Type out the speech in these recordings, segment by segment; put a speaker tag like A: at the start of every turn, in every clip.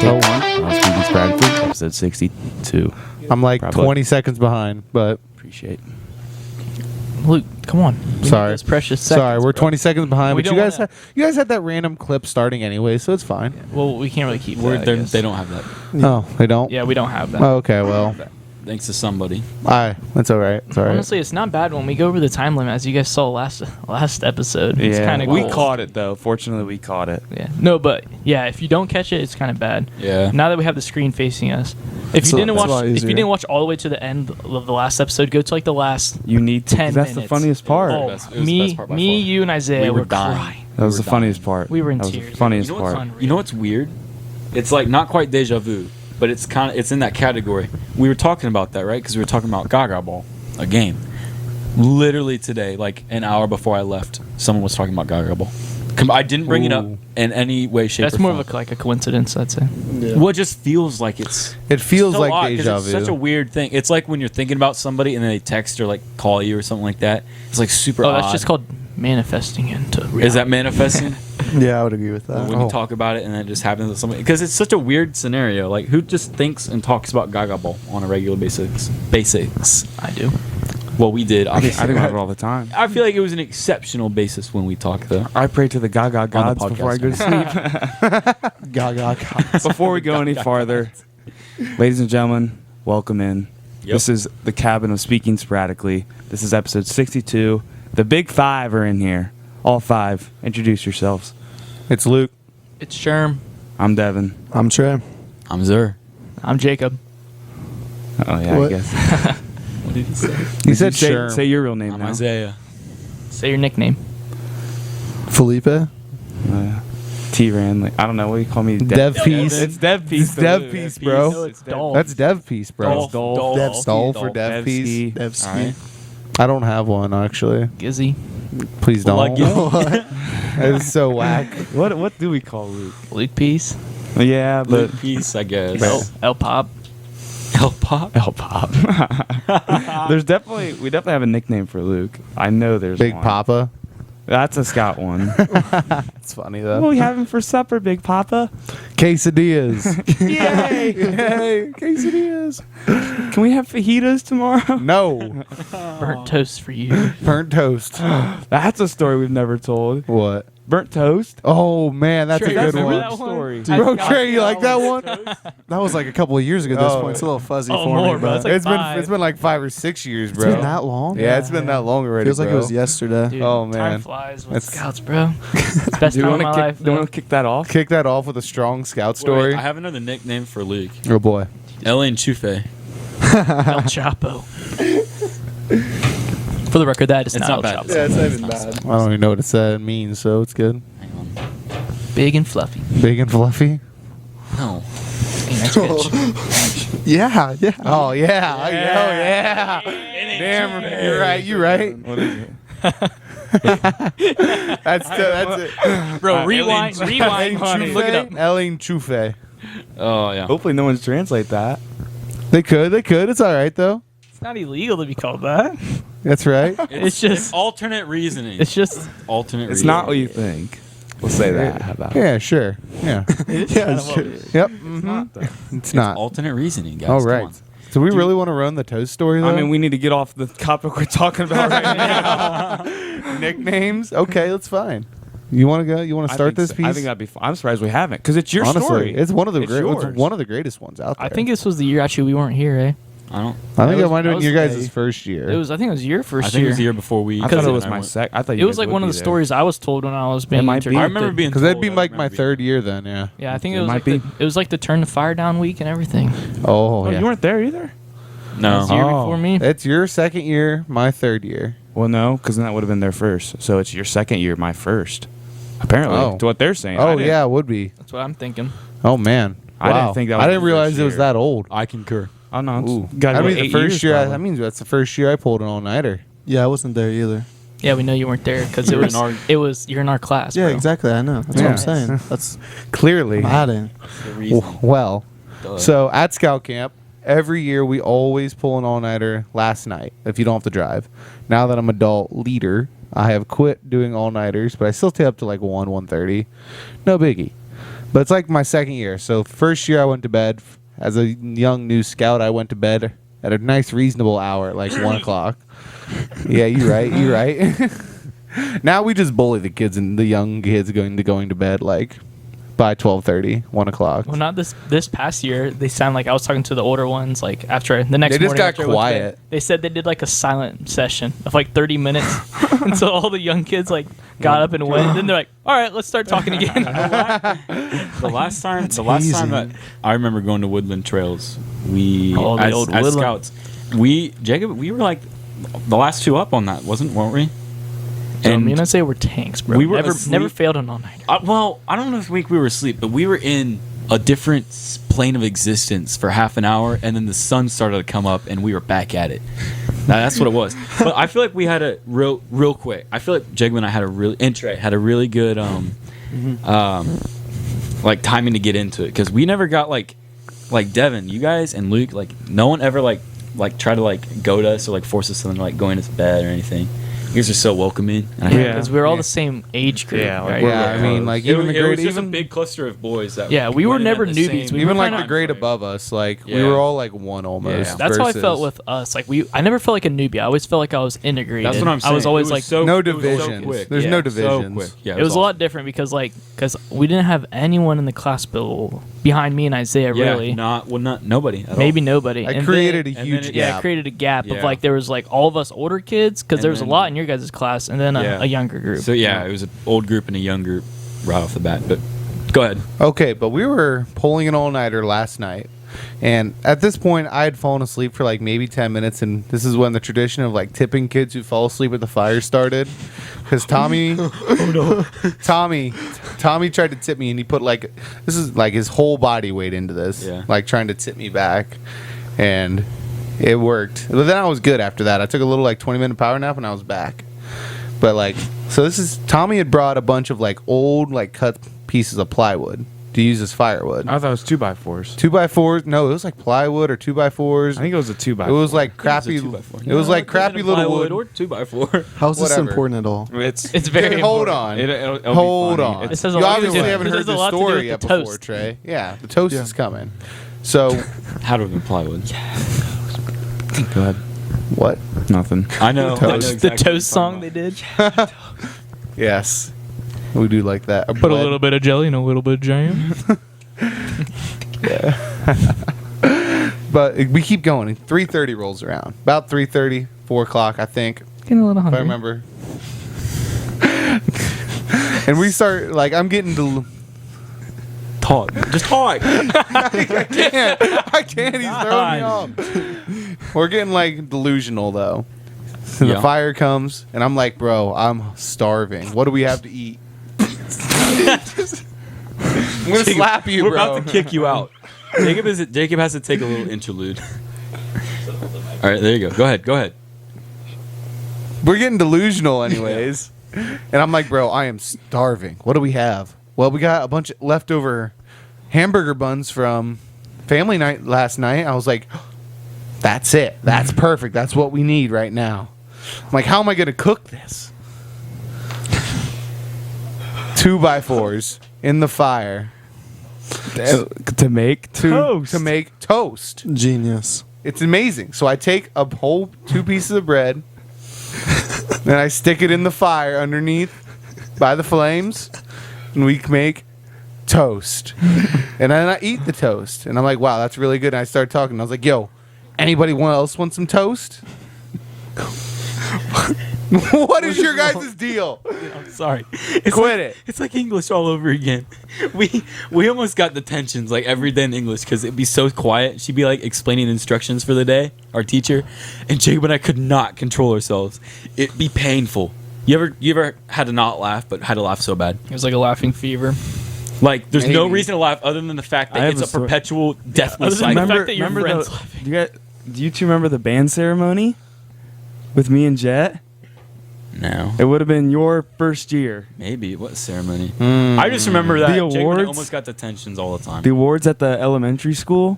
A: Take one. Speaking sporadically, episode 62.
B: I'm like
A: Probably.
B: 20 seconds behind, but
A: Appreciate.
C: Luke, come on. We
B: sorry.
C: need those precious seconds.
B: Sorry, we're
C: bro.
B: 20 seconds behind.
C: We
B: But
C: don't
B: you guys had that random clip starting anyway, so it's fine.
C: Well, we can't really keep that. I guess.
D: They don't have that.
B: Oh, they don't.
C: Yeah, we don't have that.
B: Oh, okay, well,
D: Thanks to somebody.
B: that's all right. It's all right.
C: Honestly, it's not bad when we go over the time limit, as you guys saw last episode. It's kind of
A: we
C: cool.
A: caught it though. Fortunately, we caught it.
C: Yeah. No, but yeah, if you don't catch it, it's kind of bad.
D: Yeah.
C: Now that we have the screen facing us, if you didn't watch all the way to the end of the last episode, go to like the last
A: You need to.
C: 10
A: That's
C: minutes.
A: the funniest part.
C: Oh,
D: It was the
C: me,
D: best part by
C: me,
D: far.
C: you, and Isaiah
D: We were
C: were
D: dying.
C: crying.
A: That was
D: We
A: the
D: were
A: funniest
D: dying.
A: part.
C: We were in
A: That was
C: tears.
A: the funniest
D: You know what's
A: part.
C: unreal.
D: You know what's weird? It's like not quite deja vu, but it's in that category. We were talking about that, right? Because we were talking about Gaga Ball, a game. Literally today, like an hour before I left, someone was talking about Gaga Ball. I didn't bring it up
B: Ooh.
D: in any way, shape,
C: That's
D: or
C: more
D: form.
C: of like a coincidence, I'd say.
D: Well, it just feels like it's
B: It feels
D: so
B: like
D: odd, 'cause
B: deja
D: it's
B: vu.
D: such a weird thing. It's like when you're thinking about somebody and then they text or like call you or something like that. It's like super odd.
C: That's just called manifesting into reality.
D: Is that manifesting?
E: Yeah, I would agree with that.
D: when you talk about it and then it just happens with somebody, because it's such a weird scenario. Like, who just thinks and talks about Gaga Ball on a regular basis?
C: I do.
D: Well, we did.
A: I think about it all the time.
D: I feel like it was an exceptional basis when we talked, though.
A: I pray to the Gaga gods before I go to sleep.
E: Gaga.
A: Before we go any farther, ladies and gentlemen, welcome in.
D: Yep.
A: This is the cabin of Speaking Sporadically. This is episode 62. The big five are in here. All five. Introduce yourselves.
B: It's Luke.
C: It's Sherm.
A: I'm Devin.
E: I'm Trey.
D: I'm Zur.
C: I'm Jacob.
A: Oh, yeah,
E: What?
A: I guess.
D: What did he say?
B: He said
A: say,
B: Sherm.
A: say your real name
D: I'm
A: now.
D: Isaiah.
C: Say your nickname.
E: Felipe.
A: T-Ran. I don't know. What do you call me?
B: Dev piece.
A: It's Dev Piece.
B: It's Dev piece, bro.
C: No, it's Dolph.
B: That's Dev piece, bro.
C: Dolph.
B: Dolph for Dev piece.
E: Devski.
D: All right.
B: I don't have one actually.
C: Gizzy.
B: Please don't.
D: Like,
B: That is so whack.
A: What do we call Luke?
C: Luke Peace.
A: Yeah, but
D: Peace, I guess.
C: El Pop.
D: El Pop.
A: El Pop. We definitely have a nickname for Luke. I know there's
B: Big
A: one.
B: Papa.
A: That's a Scott one.
B: It's funny though.
A: What are we having for supper, Big Papa?
B: Quesadillas.
A: Yay!
B: Hey, quesadillas.
A: Can we have fajitas tomorrow?
B: No.
C: Burnt toast for you.
B: Burnt toast.
A: That's a story we've never told.
B: What?
A: Burnt toast?
B: Oh man, that's
C: Trey,
B: a good
C: remember
B: one.
C: that one?
A: Story.
B: Bro, Trey, you like that one?
E: That was like a couple of years ago at this
B: Oh.
E: point. It's a little fuzzy
C: Oh,
E: for
C: more,
E: me,
C: bro.
E: but
C: It's like
B: It's been
C: 5.
B: like 5 or 6 years, bro.
E: it's been that long.
B: Yeah, it's been that long already.
E: Feels like it
B: bro.
E: was yesterday.
C: Dude,
B: Oh,
C: time
B: man.
C: flies with
B: That's-
C: scouts, bro. It's the best
A: Do you
C: time of
A: want
C: my life.
A: to kick that off?
B: Kick that off with a strong scout story.
D: Wait, I have another nickname for Luke.
B: Oh boy.
D: Ellen Chufe.
C: El Chapo. For the record, that is
D: It's
C: not
D: not
C: El
D: bad.
C: Chapo.
E: Yeah, it's not even bad.
B: I don't even know what it said means, so it's good.
D: Hang on.
C: Big and fluffy.
B: Big and fluffy.
D: No.
C: Hey, nice bitch.
E: Yeah, yeah.
B: Oh yeah. Oh yeah. Damn, you're right. You're right.
A: What is it?
B: That's it.
C: Bro, rewind.
B: Ellen
C: Look it up.
B: Chufe. Ellen Chufe.
D: Oh, yeah.
A: Hopefully no one's translate that.
B: They could. It's all right though.
C: It's not illegal to be called that.
B: That's right.
C: It's just-
D: alternate reasoning.
C: It's just.
D: alternate
A: It's
D: reasoning.
A: not what you think. We'll say that. How about it?
B: Yeah, sure. Yeah.
E: Yeah, sure.
B: Yep.
A: Mm-hmm.
B: It's not.
D: Alternate reasoning, guys.
B: All
D: Come
B: right.
D: on.
B: So we really want to run the toast story though?
A: I mean, we need to get off the topic we're talking about right now.
B: nicknames. Okay, that's fine. You want to go? You want to start this piece?
A: I think that'd be fun. I'm surprised we haven't, because it's your
B: Honestly,
A: story.
B: it's one of the
A: It's
B: great.
A: yours.
B: It's one of the greatest ones out there.
C: I think this was the year actually we weren't here, eh?
D: I don't.
B: I think
C: that
B: it might have
C: was-
B: been your
C: that
B: guys'
C: was-
B: first year.
C: I think it was your first
D: I think
C: year.
D: it was the year before we.
A: I thought it
D: because
A: was
D: I
A: my
D: went-
A: sec. I thought
C: It
A: you
C: was
A: guys
C: like
A: would
C: one of
A: be
C: the
A: there.
C: stories I was told when I was being
A: might be.
C: interdicted.
D: I remember being.
B: because that'd
D: told,
B: be
D: I
B: like my
D: remember
B: third year then. Yeah.
C: Yeah, I think
A: It
C: it was
A: might
C: like
A: be.
C: it was like the turn the fire down week and everything.
B: Oh,
A: Oh,
B: yeah.
A: you weren't there either.
D: being- No.
C: It was the year
A: Oh.
C: before me.
B: It's your second year, my third year.
A: Well, no, because then that would have been their first. So it's your second year, my first. Apparently,
B: Oh.
A: to what they're saying.
B: Oh yeah, it would be.
C: That's what I'm thinking.
B: Oh man.
A: I didn't
B: Wow.
A: think that was
B: I didn't
A: the
B: realize
A: first
B: it was
A: year.
B: that old.
D: I concur.
A: Oh no,
B: Ooh.
A: got
B: I mean, the first year. That means that's the first year I pulled an all nighter.
E: Yeah, I wasn't there either.
C: Yeah, we know you weren't there because
D: You were in our-
C: you're in our class.
E: Yeah,
C: bro.
E: exactly. I know. That's what
B: Yeah.
E: I'm saying. That's
B: Clearly.
E: I'm adding.
D: The reasoning.
B: Well,
D: Duh.
B: so at scout camp, every year we always pull an all nighter last night if you don't have to drive. Now that I'm adult leader, I have quit doing all nighters, but I still stay up to like 1:30. No biggie. But it's like my second year. So first year I went to bed as a young new scout. I went to bed at a nice reasonable hour, like 1 o'clock. Yeah, you're right. You're right. Now we just bully the kids and the young kids going to bed like by 12:30, 1 o'clock.
C: Well, not this past year. They sound like I was talking to the older ones. Like after the next
B: They just
C: morning,
B: got
C: after I went to bed,
B: quiet.
C: They said they did like a silent session of like 30 minutes until all the young kids like got up and went. Then they're like, "All right, let's start talking again."
D: The last time that I remember going to Woodland Trails, we
C: Oh, the
D: as,
C: old
D: as
C: Woodland.
D: scouts, Jacob, we were like the last two up on that, weren't we?
C: So me and I say we're tanks, bro.
D: we were
C: never
D: asleep.
C: failed an all-nighter.
D: Well, I don't know if we were asleep, but we were in a different plane of existence for half an hour, and then the sun started to come up, and we were back at it. That's what it was. But I feel like we had a real quick. I feel like Jacob and I had a really good like timing to get into it, because we never got like Devin, you guys and Luke, like no one ever like tried to like goad us or like force us to like go into bed or anything. You guys are so welcoming. And
A: Yeah.
C: Because we were all the same age group.
A: Yeah, like
C: right?
A: we're
B: Yeah, I mean, like
D: It
B: even the
D: was
B: grade,
D: just a
B: even
D: big cluster of boys that
C: Yeah, we were
D: went in
C: never
D: at the
C: newbies.
D: same
C: We
B: even
C: were
B: like
C: kinda-
B: the grade above us, like we
D: Yeah.
B: were all like one almost.
D: Yeah.
C: That's how I felt
B: versus-
C: with us. Like I never felt like a newbie. I always felt like I was integrated.
D: That's what I'm saying.
C: I was always
D: It
C: like,
D: so,
B: No
D: it was so
B: divisions.
D: quick.
B: There's
C: Yeah,
B: no
C: so
B: divisions.
D: quick. Yeah,
C: it was a lot different because we didn't have anyone in the class behind me and Isaiah really.
D: Nobody. At
C: Maybe
D: all.
C: nobody.
B: I
C: And
B: created
C: then-
B: a
D: and
B: huge
D: then it-
C: Yeah,
B: gap.
C: it created a gap of
D: Yeah.
C: like there was like all of us older kids because
D: And
C: there was a
D: then-
C: lot in your guys' class and then
D: Yeah.
C: a younger group.
D: So yeah, it was an old group and a young group right off the bat. But go ahead.
B: Okay, but we were pulling an all-nighter last night, and at this point, I had fallen asleep for like maybe 10 minutes, and this is when the tradition of like tipping kids who fall asleep at the fire started. Because Tommy tried to tip me, and he put like this is like his whole body weight into this,
D: Yeah.
B: like trying to tip me back, and it worked. But then I was good after that. I took a little like 20-minute power nap, and I was back. But like, so this is Tommy had brought a bunch of like old like cut pieces of plywood to use as firewood.
A: I thought it was 2x4s.
B: 2x4s? No, it was like plywood or 2x4s.
A: I think it was a 2x4.
B: It was like crappy.
D: It was a 2x4.
B: It was like crappy little wood.
D: or 2x4.
E: How's this
B: Whatever.
E: important at all?
A: It's
C: It's very
B: Hold
C: important.
B: on.
A: it'll
B: Hold
A: be funny.
B: on.
C: This has a
B: You
C: lot to do
B: obviously
C: with-
B: haven't
C: this
B: heard
C: has a
B: the
C: lot to do
B: story
C: with
B: yet
C: the
B: before,
C: toast.
B: Trey. Yeah, the toast
E: Yeah.
B: is coming. So,
D: How do we plywood?
A: Go ahead.
B: what?
A: Nothing.
D: I know.
B: Toast.
D: I know
C: The
D: exactly what
C: toast
D: you're
C: song
D: talking
C: they did.
B: Yes. We do like that.
C: Put a little bit of jelly and a little bit of jam.
B: But we keep going. 3:30 rolls around. About 3:30, 4 o'clock, I think.
C: Getting a little
B: If I
C: hungry.
B: remember. And we start, like, I'm getting to.
D: Talk. Just talk.
B: I can't. He's throwing me off. We're getting like delusional though. And
D: Yeah.
B: the fire comes, and I'm like, bro, I'm starving. What do we have to eat? I'm gonna slap you,
D: We're
B: bro.
D: about to kick you out. Jacob has to take a little interlude. All right, there you go. Go ahead.
B: We're getting delusional, anyways. And I'm like, bro, I am starving. What do we have? Well, we got a bunch of leftover hamburger buns from family night last night. I was like, that's it. That's perfect. That's what we need right now. I'm like, how am I going to cook this? 2x4s in the fire
A: To make
B: to make toast.
E: Genius.
B: It's amazing. So I take a whole 2 pieces of bread, and I stick it in the fire underneath by the flames, and we make toast. And then I eat the toast, and I'm like, wow, that's really good. And I started talking. I was like, yo, anybody else want some toast? What is your guys' deal?
D: I'm sorry. It's
B: Quit
D: like,
B: it.
D: It's like English all over again. We almost got the tensions like every day in English because it'd be so quiet. She'd be like explaining instructions for the day, our teacher, and Jacob and I could not control ourselves. It'd be painful. You ever had to not laugh but had to laugh so bad?
C: It was like a laughing fever.
D: Like there's no
B: Maybe.
D: reason to laugh other than the fact
A: I
D: that
A: have
D: it's
A: a
D: a
A: story.
D: perpetual deathless
C: other than the
D: cycle.
C: fact that your friend's laughing.
A: Do you two remember the band ceremony with me and Jet?
D: No.
A: It would have been your first year.
D: Maybe. What ceremony? I just remember that
A: The
D: Jacob and I
A: awards?
D: almost got the tensions all the time.
A: The awards at the elementary school.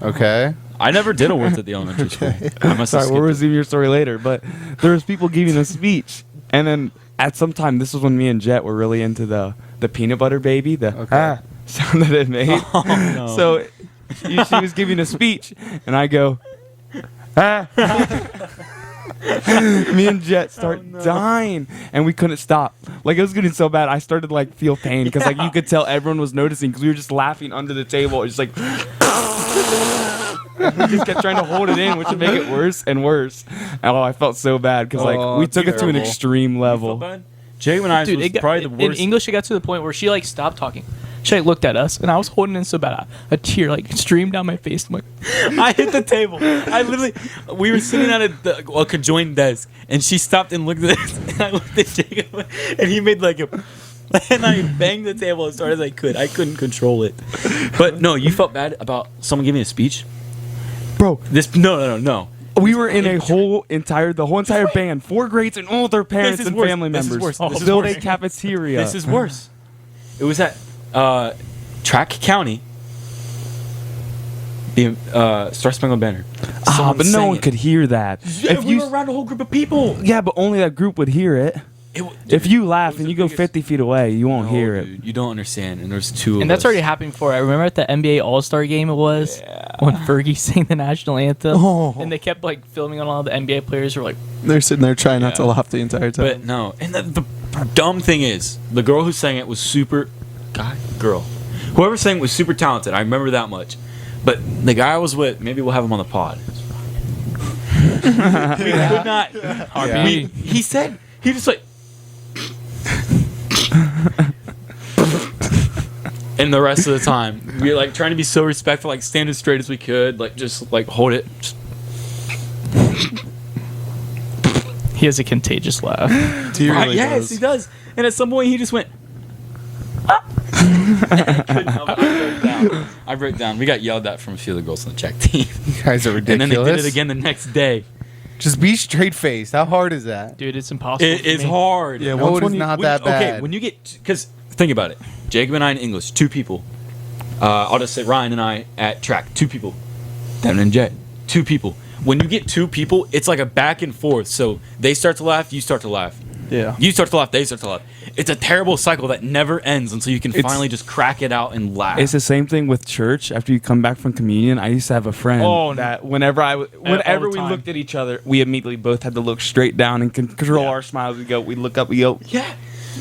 B: Okay.
D: I never did awards at the elementary school. I must have
A: Sorry, we'll
D: skipped it.
A: resume your story later. But there was people giving a speech, and then at some time, this was when me and Jet were really into the peanut butter baby. The
B: Okay.
A: sound that it made.
D: Oh, no.
A: So she was giving a speech, and I go, ah. Me and Jet start dying, and we couldn't stop. Like, it was getting so bad, I started to, like, feel pain, because, like, you could tell everyone was noticing, because we were just laughing under the table. It's just like, we just kept trying to hold it in, which would make it worse and worse. Oh, I felt so bad, because, like, we took it to an
B: terrible.
A: extreme level.
D: Jay and I
C: Dude,
D: was
C: it got,
D: probably the worst.
C: in English, it got to the point where she like stopped talking. She like looked at us, and I was holding in so bad, a tear like streamed down my face. I'm like,
D: I hit the table. I literally, we were sitting at a conjoined desk, and she stopped and looked at us, and I looked at Jacob, and he made like a, and I banged the table as hard as I could. I couldn't control it. But no, you felt bad about someone giving a speech,
A: Bro,
D: No.
A: we were in the whole entire band, 4 grades, and all their parents
D: This is
A: and
D: worse.
A: family
D: This is
A: members.
D: worse. This is
A: Built
D: worse.
A: a cafeteria.
D: This is worse. It was at Track County. The Star Spangled Banner. Someone
A: but no
D: sang
A: one
D: it.
A: could hear that.
D: Yeah, we were around a whole group of people.
A: Yeah, but only that group would hear it. If you laugh and you go 50 feet away, you won't hear it.
D: Dude, you don't understand. And there's 2 of
C: and that's
D: us.
C: already happened before. I remember at the NBA All-Star game it was when Fergie sang the national anthem,
E: Oh.
C: and they kept like filming on all the NBA players were like,
E: They're sitting there trying not to
D: Yeah.
E: laugh the entire time.
D: But no, and the dumb thing is, the girl who sang it was girl. Whoever sang it was super talented. I remember that much. But the guy I was with, maybe we'll have him on the pod. We could not.
B: Yeah.
D: He said, he just like. And the rest of the time, we were like trying to be so respectful, like stand as straight as we could, like just like hold it. Just,
C: he has a contagious laugh.
E: He really
D: yes,
E: does.
D: he does. And at some point, he just went. "Ah." I couldn't help it. I broke down. We got yelled at from a few of the girls on the track team.
B: You guys are
D: And
B: ridiculous.
D: then they did it again the next day.
B: Just be straight faced. How hard is that?
C: Dude, it's impossible.
D: It
C: for
D: is
C: me.
D: hard.
E: Yeah,
B: No,
E: once
B: it is
E: when you-
B: not that bad.
D: Okay, when you get, because think about it. Jacob and I in English, 2 people. I'll just say Ryan and I at track, 2 people. Devin and Jay, 2 people. When you get 2 people, it's like a back and forth. So they start to laugh, you start to laugh.
E: Yeah.
D: You start to laugh, they start to laugh. It's a terrible cycle that never ends until you can
A: It's-
D: finally just crack it out and laugh.
A: It's the same thing with church. After you come back from communion, I used to have a friend
C: Oh,
A: that whenever
C: the
A: we
C: time.
A: looked at each other, we immediately both had to look straight down and control our smiles. We look up, we go,
D: Yeah,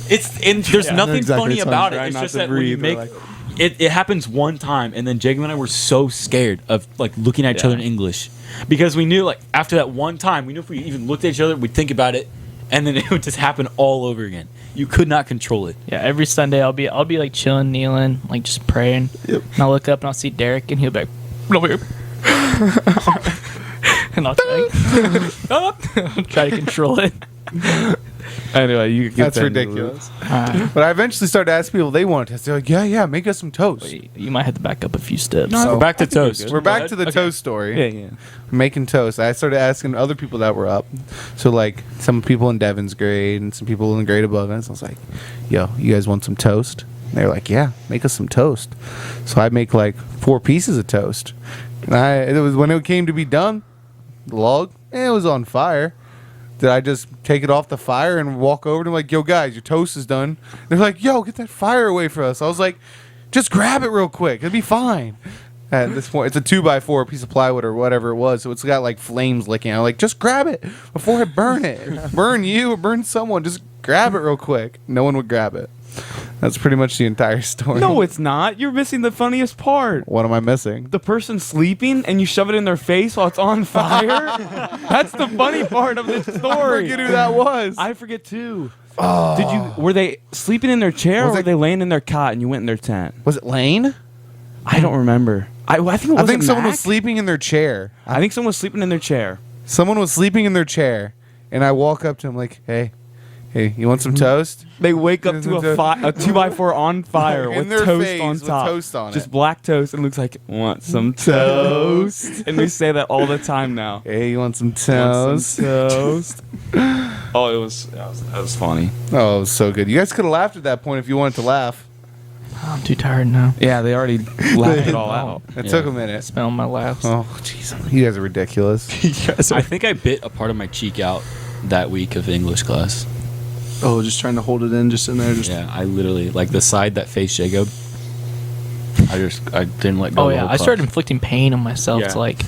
D: and there's
A: Yeah.
D: nothing
E: Exactly,
D: funny
E: it's
D: about
A: try
D: it. It's
A: not
D: just
A: to
D: that when you
A: breathe,
D: make
A: or
D: it happens one time, and then Jacob and I were so scared of like looking at each other in English because we knew like after that one time, we knew if we even looked at each other, we'd think about it, and then it would just happen all over again. You could not control it.
C: Yeah, every Sunday I'll be like chilling, kneeling, like just praying.
E: Yep.
C: And I'll look up and I'll see Derek, and he'll be like, "Over here." And I'll try to control it.
A: anyway, you get
B: That's
A: that in the
B: ridiculous.
C: Alright.
B: But I eventually started asking people they want to test. They're like, yeah, make us some toast.
C: Wait, you might have to back up a few steps.
B: No,
D: We're back to toast.
B: We're back
D: Go
B: to the
D: ahead.
B: toast story.
A: loop. Yeah.
B: Making toast. I started asking other people that were up. So like some people in Devin's grade and some people in the grade above us. I was like, yo, you guys want some toast? And they were like, yeah, make us some toast. So I make like 4 pieces of toast. And it was when it came to be done, the log, it was on fire. Did I just take it off the fire and walk over to them like, yo guys, your toast is done? They're like, yo, get that fire away from us. I was like, just grab it real quick. It'll be fine. At this point, it's a 2x4 piece of plywood or whatever it was, so it's got like flames licking. I'm like, just grab it before I burn it. Burn you or burn someone. Just grab it real quick. No one would grab it. That's pretty much the entire story.
A: No, it's not. You're missing the funniest part.
B: What am I missing?
A: The person sleeping and you shove it in their face while it's on fire. That's the funny part of this
B: I
A: story.
B: forget who that was.
A: I forget too. Were they sleeping in their chair
B: Was
A: or were
B: it-
A: they laying in their cot and you went in their tent?
B: Was it Lane?
A: I don't remember. I think it
B: I
A: was
B: think someone was sleeping in their chair.
A: I think someone was sleeping in their chair.
B: Someone was sleeping in their chair, and I walk up to him like, hey, you want some toast?
A: They wake up to a 2x4 on fire
B: In
A: with
B: their
A: toast
B: face
A: on
B: with
A: top.
B: toast on
A: Just
B: it.
A: black toast and looks like, want some toast? And we say that all the time now.
B: Hey, you want some
A: Want some
B: toast?
A: toast? Oh, that was funny.
B: Oh, it was so good. You guys could have laughed at that point if you wanted to laugh.
C: I'm too tired now.
A: Yeah, they already laughed it all out.
B: It
D: Yeah.
B: took a minute.
C: Smell my laughs.
B: Oh, jeez. You guys are ridiculous.
D: I think I bit a part of my cheek out that week of English class.
E: Oh, just trying to hold it in, just in there. Just
D: Yeah, I literally like the side that faced Jacob. I didn't let go.
C: Oh
D: of the
C: yeah,
D: whole
C: I started
D: class.
C: inflicting pain on myself
D: Yeah.
C: to like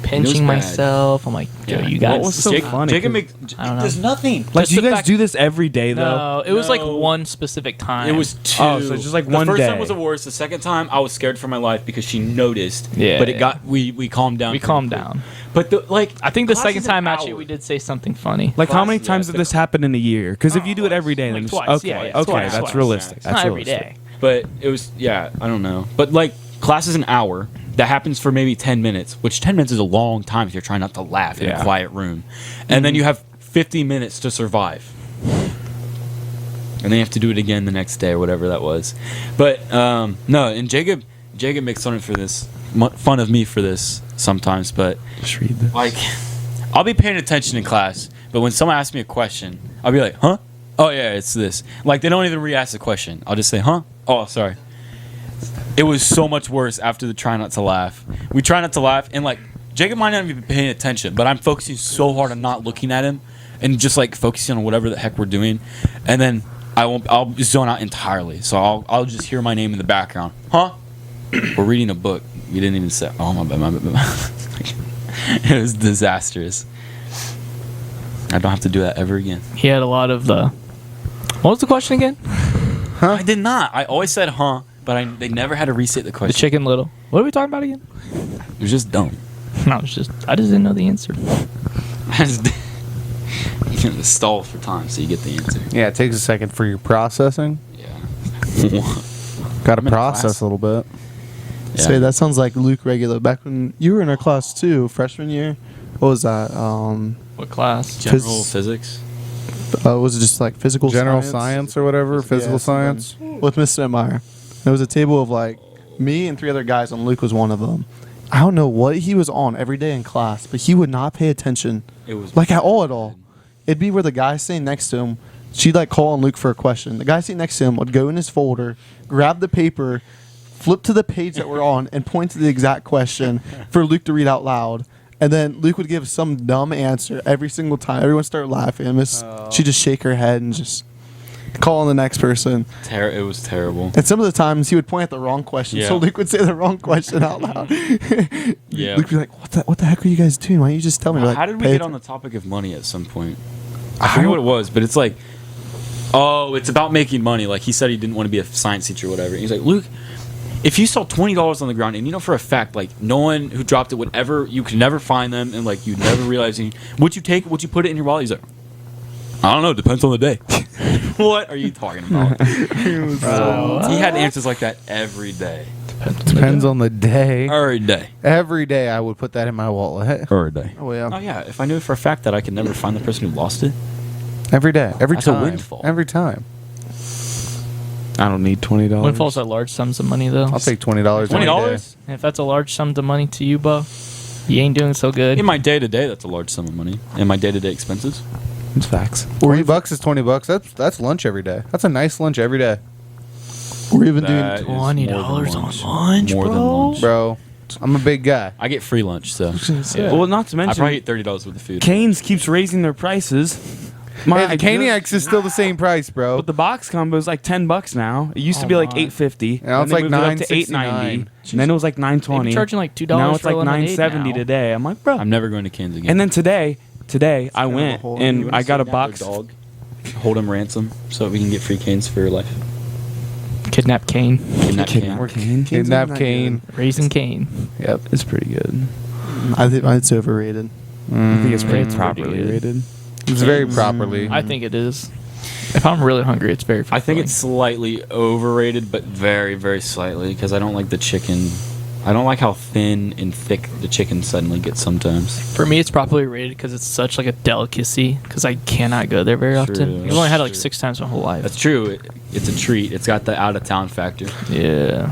C: pinching
D: bad.
C: myself. I'm like, yo,
D: Yeah.
C: you guys.
A: What was so funny?
D: Jacob
A: 'Cause-
D: makes.
C: I don't know.
D: There's nothing.
A: Like,
C: Just
A: do you
C: the
A: guys
C: fact-
A: do this every day though?
C: No, it was like
D: No.
C: one specific time.
D: It was two.
A: Oh, so it's just like
D: the
A: one
D: first
A: day.
D: time was the worst. The second time, I was scared for my life because she noticed.
C: Yeah,
D: But it
C: yeah.
D: got we calmed down.
C: We
D: pretty
C: calmed
D: quick.
C: down.
D: But
C: I think the
D: class
C: second
D: is an
C: time actually
D: hour.
C: we did say something funny.
A: Like, how many
D: Class,
A: times
D: yeah,
A: did this happen in a year? Because if you do it every day,
C: Like
A: then
C: twice,
A: okay,
C: yeah,
A: okay,
C: twice,
A: that's
C: twice.
A: realistic.
C: It's
A: That's
C: not every
A: realistic.
C: day.
D: But it was I don't know. But like class is an hour. That happens for maybe 10 minutes, which 10 minutes is a long time if you're trying not to laugh in a
A: Yeah.
D: quiet room. And then you have 50 minutes to survive. And then you have to do it again the next day or whatever that was. But no, and Jacob makes fun of me for this sometimes, but
A: Just read this.
D: like I'll be paying attention in class, but when someone asks me a question, I'll be like, "Huh? Oh yeah, it's this." Like they don't even re-ask the question. I'll just say, "Huh? Oh, sorry." It was so much worse after the try not to laugh. We try not to laugh, and like Jacob might not even be paying attention, but I'm focusing so hard on not looking at him and just like focusing on whatever the heck we're doing, and then I'll zone out entirely. So I'll just hear my name in the background. Huh? We're reading a book. We didn't even say. Oh my bad. It was disastrous. I don't have to do that ever again.
C: He had a lot of the. What was the question again?
D: I did not. I always said huh, but they never had to restate the
C: The
D: question.
C: Chicken Little. What are we talking about again?
D: It was just dumb.
C: No, I just didn't know the answer.
D: You can stall for time so you get the answer.
B: Yeah, it takes a second for your processing.
D: Yeah.
B: Got to
D: I'm in
B: process
D: class.
B: a little bit.
D: Yeah.
E: Say that sounds like Luke regular. Back when you were in our class too, freshman year. What was that?
C: What class?
D: General physics.
E: Was it just like physical
B: General science or whatever, physical
E: Yeah,
B: science.
E: with Mr. Meyer. There was a table of like me and 3 other guys, and Luke was one of them. I don't know what he was on every day in class, but he would not pay attention,
D: It was
E: like at all. It'd be where the guy sitting next to him, she'd like call on Luke for a question. The guy sitting next to him would go in his folder, grab the paper, flip to the page that we're on, and point to the exact question for Luke to read out loud. And then Luke would give some dumb answer every single time. Everyone started laughing. She'd just shake her head and just call on the next person.
D: It was terrible.
E: And some of the times he would point at the wrong question, so
D: Yeah.
E: Luke would say the wrong question out loud.
D: Yeah.
E: Luke would be like, "What the heck are you guys doing? Why don't you just tell me?" We're like,
D: How did we
E: "Pay
D: get on the topic of money at some point? I forget what it was, but it's like, oh, it's about making money. Like he said he didn't want to be a science teacher or whatever. And he's like, Luke, if you saw $20 on the ground and you know for a fact, like no one who dropped it would ever, you could never find them and like you'd never realize any, would you take it? Would you put it in your wallet? He's like, I don't know. Depends on the day. What are you talking about? He had answers like that every day.
B: Depends on the day.
D: Every day.
B: Every day I would put that in my wallet.
D: Every day.
E: Oh yeah.
D: Oh yeah, if I knew for a fact that I could never find the person who lost it.
B: Every day. Every
D: That's a
B: time.
D: windfall.
B: Every time.
A: I don't need $20.
C: Windfalls are large sums of money though.
B: I'll take $20.
D: $20?
C: And if that's a large sum of money to you, Bo, you ain't doing so good.
D: In my day to day, that's a large sum of money. In my day to day expenses.
A: It's facts.
B: $20 is $20. That's lunch every day. That's a nice lunch every day,
E: We're even
D: That
E: doing.
D: is
C: $20
D: more than
C: on lunch,
D: More than
C: bro.
D: lunch.
B: bro. I'm a big guy.
D: I get free lunch, so
C: Yeah.
A: Well, not to
D: I
A: mention,
D: probably get $30 worth of food.
A: Canes keeps raising their prices.
B: Hey, the Caniacs is still the same price, bro.
A: But the box combo is like $10 now. It used to
C: Oh
A: be like
C: my.
A: $8.50.
B: Now it's
A: and they
B: like
A: moved it up to
B: $9.69.
A: $8.90. And then it was like
C: They
A: $9.20.
C: be charging like $2
A: Now it's
C: for
A: like
C: lemonade
A: $9.70
C: now.
A: today. I'm like, bro.
D: I'm never going to Canes again.
A: And then today I
E: kind of a
A: went
E: whole-
A: and I got a box.
D: Dog. Hold him ransom so that we can get free Canes for your life.
C: Kidnap Kane.
D: Kidnap
A: Kidnap
D: Cane.
A: Cane.
B: Kidnap Kane.
C: Raising Kane.
B: Yep.
A: It's pretty good.
E: I think it's overrated.
A: I think it's pretty
C: It's pretty
A: properly
C: good.
A: rated.
B: It's very properly.
C: I think it is. If I'm really hungry, it's very.
D: I think
C: fulfilling.
D: it's slightly overrated, but very, very slightly, because I don't like the chicken. I don't like how thin and thick the chicken suddenly gets sometimes.
C: For me, it's properly rated because it's such like a delicacy. Because I cannot go there very
D: True,
C: often. I've
D: that's
C: only had it like
D: true.
C: 6 times my whole life.
D: That's true. It's a treat. It's got the out of town factor.
C: Yeah.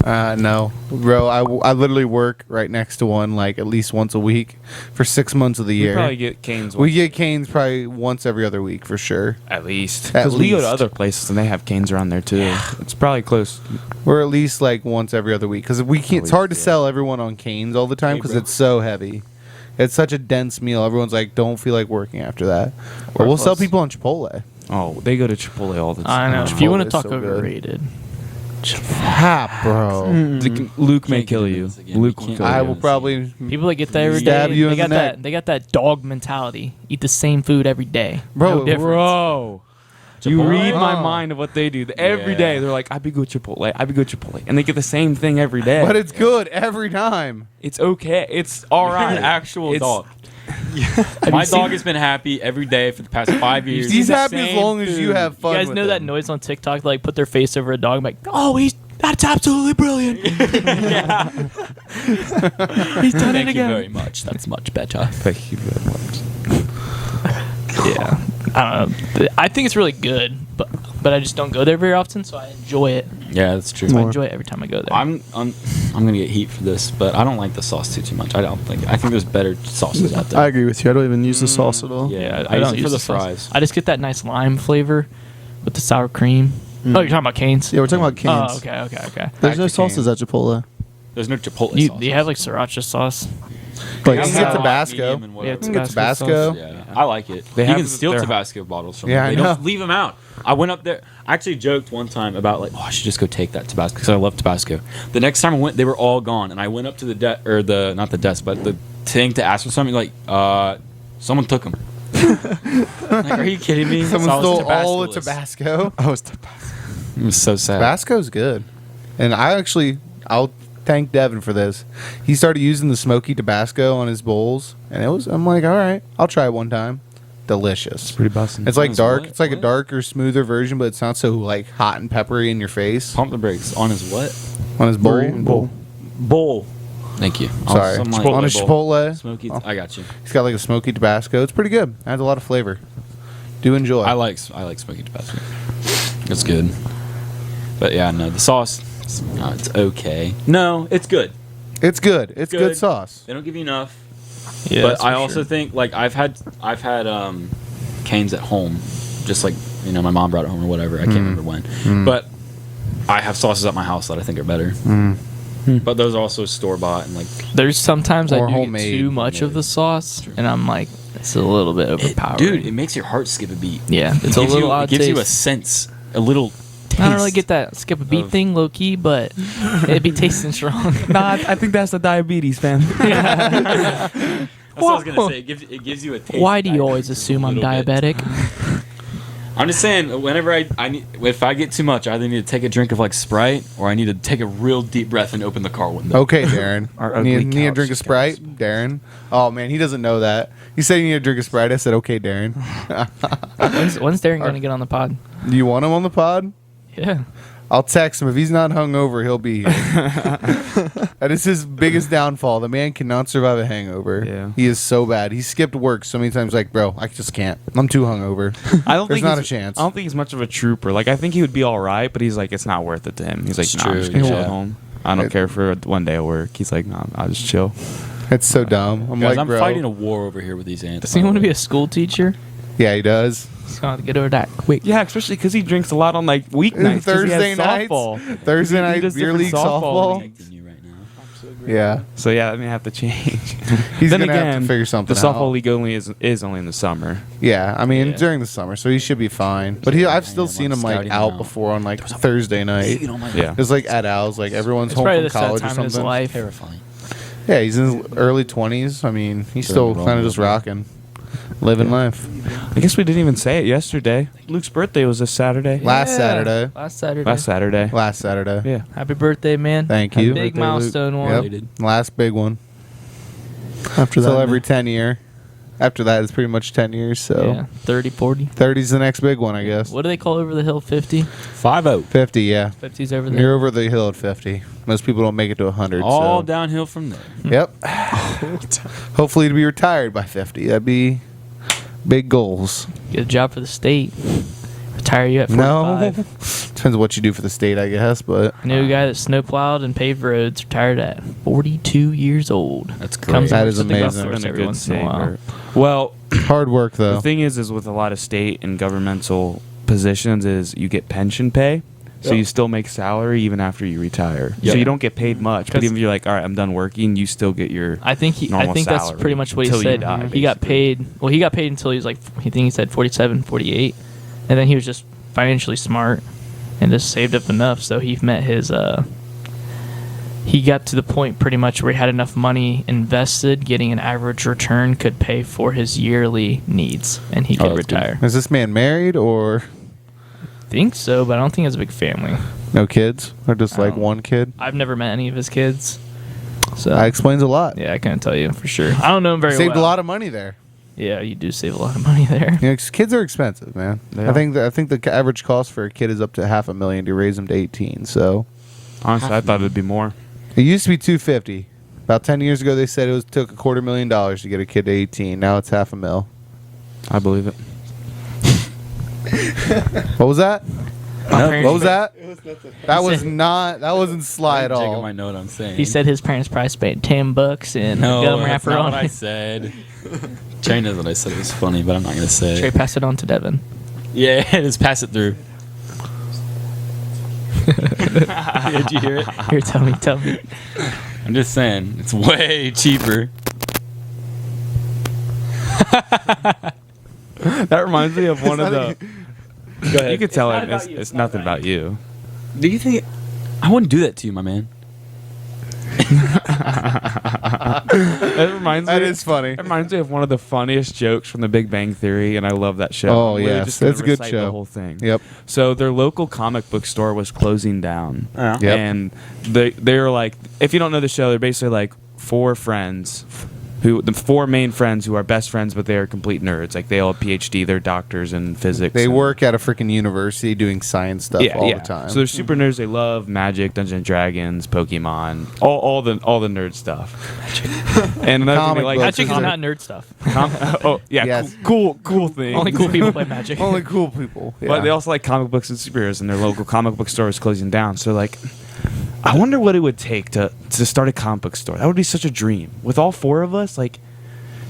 B: No, bro. I literally work right next to one, like at least once a week, for 6 months of the
A: You
B: year.
A: probably get Canes
B: We get Canes probably once every other week for sure.
A: at least.
B: At
A: Because we go to
B: least.
A: other places and they have Canes around there too. It's probably close.
B: We're at least like once every other week because we can't. It's hard to sell everyone on Canes all the time
D: Hey,
B: because
D: bro.
B: it's so heavy. It's such a dense meal. Everyone's like, don't feel like working after that. But
A: Or
B: we'll sell
A: plus-
B: people on Chipotle.
A: Oh, they go to Chipotle all the
C: I
A: time.
C: know. If you want to
B: Chipotle's
C: talk
B: so good.
C: overrated,
B: Chap, bro.
A: Luke may
D: Can't
A: kill
D: get
A: you.
D: into this again.
A: Luke
D: You
A: will
D: can't
A: kill
B: I
A: you.
B: will probably
C: People that get that every
B: Stab
C: day,
B: you
C: they
B: in
C: got
B: the neck.
C: that. They got that dog mentality. Eat the same food every day.
B: Bro,
C: no difference.
A: Bro. You
D: Chipotle?
A: read my
B: Oh.
A: mind of what they do. Every
D: Yeah.
A: day they're like, I'd be good Chipotle. I'd be good Chipotle. And they get the same thing every day.
B: but it's good every time.
A: It's okay. It's all
D: You're
A: right.
D: an actual
A: It's-
D: dog. My dog has been happy every day for the past 5 years.
B: He's
D: The
B: happy as
D: same
B: long as you
D: food.
B: have fun.
C: You guys
B: with
C: know that
B: him.
C: noise on TikTok? They, like put their face over a dog. I'm like, oh, that's absolutely brilliant. He's done
D: Thank
C: it
D: you
C: again.
D: very much. That's much better.
A: Thank you very much.
C: Yeah, I don't know. I think it's really good, but I just don't go there very often, so I enjoy it.
D: Yeah, that's true.
C: So I enjoy it every time I go there.
D: I'm gonna get heat for this, but I don't like the sauce too much. I think there's better sauces out there.
E: I agree with you. I don't even use the sauce at all.
D: Yeah,
C: I
D: I use
C: don't
D: it for the
C: sauce.
D: fries.
C: I just get that nice lime flavor with the sour cream. Oh, you're talking about Cane's?
E: Yeah, we're talking about Cane's.
C: Oh, okay.
E: There's
B: Back
E: no
B: to
E: sauces at Chipotle.
D: There's no Chipotle
C: You,
D: sauce.
C: you have like sriracha sauce.
E: Like,
B: You can get Tabasco.
C: Yeah,
B: You can get Tabasco.
D: Yeah, I like it.
A: They
D: you
A: have
D: can steal
A: their-
D: Tabasco bottles from
B: Yeah,
D: them.
B: I
D: They
B: know.
D: don't leave them out. I went up there. I actually joked one time about like, oh, I should just go take that Tabasco because I love Tabasco. The next time I went, they were all gone, and I went up to the not the desk, but the thing to ask for something. Like, someone took them. Like, are you kidding me?
B: Someone
D: So I was
B: stole all the
D: Tabasco-less.
B: Tabasco.
E: oh, it's Tabasco.
D: It was so sad.
B: Tabasco's good. And I'll thank Devin for this. He started using the smoky Tabasco on his bowls, and I'm like, all right, I'll try it one time. Delicious.
A: Pretty busting.
B: It's like
D: What?
B: dark. It's like a
D: What?
B: darker, smoother version, but it's not so like hot and peppery in your face.
D: Pump the brakes on his what?
B: On his bowl.
D: Bowl. Thank you.
B: Sorry.
D: Some, like,
B: On his
D: bowl.
B: Chipotle.
D: Smoky.
B: Oh.
D: I got you.
B: He's got like a smoky Tabasco. It's pretty good. It has a lot of flavor. Do enjoy.
D: I like smoky Tabasco. It's good. But yeah, no, the sauce. It's okay. No, it's good.
B: It's good. It's good
D: Good.
B: sauce.
D: They don't give you enough.
C: Yeah,
D: But I also think like I've had Cane's at home, just like my mom brought it home or whatever. I can't remember when, but I have sauces at my house that I think are better. But those are also store bought and like
C: there's sometimes I
B: Or
C: do
B: homemade.
C: get too much of the sauce, and I'm like, it's a little bit overpowering.
D: dude, it makes your heart skip a beat.
C: Yeah, it's a
D: Gives
C: little
D: you,
C: odd
D: It gives you a
C: taste.
D: sense, a little. Taste.
C: I don't really get that skip a beat
D: of-
C: thing, low key, but it'd be tasting strong.
A: Nah, I think that's the diabetes, fam.
D: That's what I was gonna say. It gives you a taste.
C: Why do you
D: back
C: always
D: just a
C: assume I'm
D: little bit.
C: diabetic?
D: I'm just saying, whenever if I get too much, I either need to take a drink of like Sprite or I need to take a real deep breath and open the car window.
B: Okay, Darren.
A: Our ugly
B: need a
A: couch
B: drink of Sprite, Darren. Oh man, he doesn't know that. He said you need a drink of Sprite. I said, okay, Darren.
C: When's Darren gonna get on the pod?
B: Do you want him on the pod?
C: Yeah.
B: I'll text him. If he's not hungover, he'll be here. That is his biggest downfall. The man cannot survive a hangover.
A: Yeah.
B: He is so bad. He skipped work so many times. Like, bro, I just can't. I'm too hungover.
A: I don't
B: There's
A: think
B: not a
A: he's-
B: chance.
A: I don't think he's much of a trooper. Like I think he would be all right, but he's like, it's not worth it to him. He's like,
D: It's
A: nah, I'm
D: true,
A: just gonna chill
D: yeah.
A: at home. I don't care for one day of work. He's like, nah, I'll just chill.
B: It's so dumb. I'm
D: Guys,
B: like,
D: I'm
B: bro.
D: fighting a war over here with these ants.
C: Does he want to be a school teacher?
B: Yeah, he does.
C: He's gonna have to get over that quick.
A: Yeah, especially because he drinks a lot on like weeknights. 'cause he
B: Thursday
A: has
B: nights.
A: softball.
B: Thursday
A: He
B: night
A: does
B: beer
A: different
B: league softball.
D: Protecting you right now.
B: Yeah.
A: So yeah, I may have to change.
B: He's
A: then
B: gonna
A: again,
B: have to figure something
A: the softball
B: out.
A: league only is only in the summer.
B: Yeah, I mean
C: Yeah.
B: during the summer, so he should be fine. But I've still seen him like
D: scouting
B: out
D: out.
B: before on like Thursday night.
A: Yeah.
B: It's like at Al's, like everyone's
C: It's
B: home
C: probably
B: from
C: the sad
B: college or
C: time in his
B: something.
C: life.
D: Terrifying.
B: Yeah, he's in his early 20s. I mean, he's still
D: Doing
B: kind of
D: wrong
B: just
D: with it.
B: rocking, living life.
A: I guess we didn't even say it yesterday. Luke's birthday was this Saturday.
B: Last Saturday.
C: Last Saturday.
A: Last Saturday.
B: Last Saturday.
A: Yeah.
C: Happy birthday, man.
B: Thank you.
C: Big
A: birthday,
C: milestone one.
B: Yep. Last big one.
E: After that,
B: So every 10 year. After that, it's pretty much 10 years. So
C: Yeah. 30, 40.
B: 30's the next big one, I guess.
C: What do they call over the hill? 50?
D: 5-0.
B: 50, yeah.
C: 50's over there.
B: You're over the hill at 50. Most people don't make it to 100.
D: All
B: so.
D: downhill from there.
B: Yep. Hopefully to be retired by 50. That'd be big goals.
C: Get a job for the state. Retire you at
B: No.
C: 45.
B: Depends what you do for the state, I guess, but
C: I knew a guy that snowplowed and paved roads, retired at 42 years old.
D: That's great.
C: Comes
B: That
C: and
B: is
C: works at the golf
B: amazing.
C: course
A: Been a
C: every
A: good
C: once in a while.
A: saver. Well,
B: hard work though.
A: the thing is with a lot of state and governmental positions is you get pension pay. So you still make salary even after you retire.
D: Yep.
A: So you don't get paid much, but
C: 'Cause-
A: even if you're like, all right, I'm done working, you still get your.
C: I think I
A: normal
C: think that's
A: salary
C: pretty much what he
A: until you
C: said.
A: die,
C: He got
A: basically.
C: paid. Well, he got paid until he was like, I think he said 47, 48, and then he was just financially smart, and just saved up enough so he met his he got to the point pretty much where he had enough money invested, getting an average return could pay for his yearly needs, and he could
D: that's good.
C: retire.
B: Is this man married or
C: Think so, but I don't think he has a big family.
B: no kids? Or just
C: I
B: like
C: don't-
B: one kid?
C: I've never met any of his kids, so
B: That explains a lot.
C: yeah, I couldn't tell you for sure. I don't know him very
B: Saved
C: well.
B: a lot of money there.
C: Yeah, you do save a lot of money there.
B: You know, 'cause kids are expensive, man.
A: They
B: I
A: are.
B: think the average cost for a kid is up to $500,000 to raise them to 18. So
A: Honestly, I thought it'd be more.
B: it used to be 250. About 10 years ago, they said it took $250,000 to get a kid to 18. Now it's $500,000.
A: I believe it.
B: What was that?
C: My parents-
B: What was that? That was
C: said-
B: not. That wasn't sly at
D: Jacob
B: all.
D: might know what I'm saying.
C: He said his parents probably spent $10 and
D: no,
C: a gum
D: that's
C: wrapper
D: not
C: on
D: what I
C: it.
D: said. Trey knows what I said. It was funny, but I'm not gonna say
C: Trey,
D: it.
C: pass it on to Devin.
D: Yeah, just pass it through. Did you hear it?
C: Here, tell me.
D: I'm just saying, it's way cheaper.
A: That reminds me of one of the.
D: Go ahead.
A: You could tell
C: not
A: it.
C: about
A: It's,
C: you.
A: it's
C: It's not
A: nothing
C: about
A: about you.
D: Do you think I wouldn't do that to you, my man?
A: It reminds
B: That
A: me.
B: is funny.
A: It reminds me of one of the funniest jokes from The Big Bang Theory, and I love that show.
B: Oh,
A: I'm literally
B: yes.
A: just gonna
B: It's a good
A: recite
B: show.
A: The whole thing.
B: Yep.
A: So their local comic book store was closing down.
D: Yeah.
B: Yep.
A: And they were like, if you don't know the show, they're basically like four friends, the four main friends who are best friends, but they are complete nerds. Like they all have PhD, they're doctors in physics.
B: They
A: and-
B: work at a freaking university doing science stuff all the time.
A: So they're super nerds. They love Magic, Dungeons and Dragons, Pokemon, all the nerd stuff. And another thing
B: Comic
A: they like
B: books.
C: Magic is not nerd stuff.
A: oh yeah,
B: Yes.
A: cool thing.
C: Only cool people play Magic.
B: Only cool people. Yeah.
A: But they also like comic books and superheroes, and their local comic book store is closing down. So like, I wonder what it would take to start a comic book store. That would be such a dream. With all four of us, like,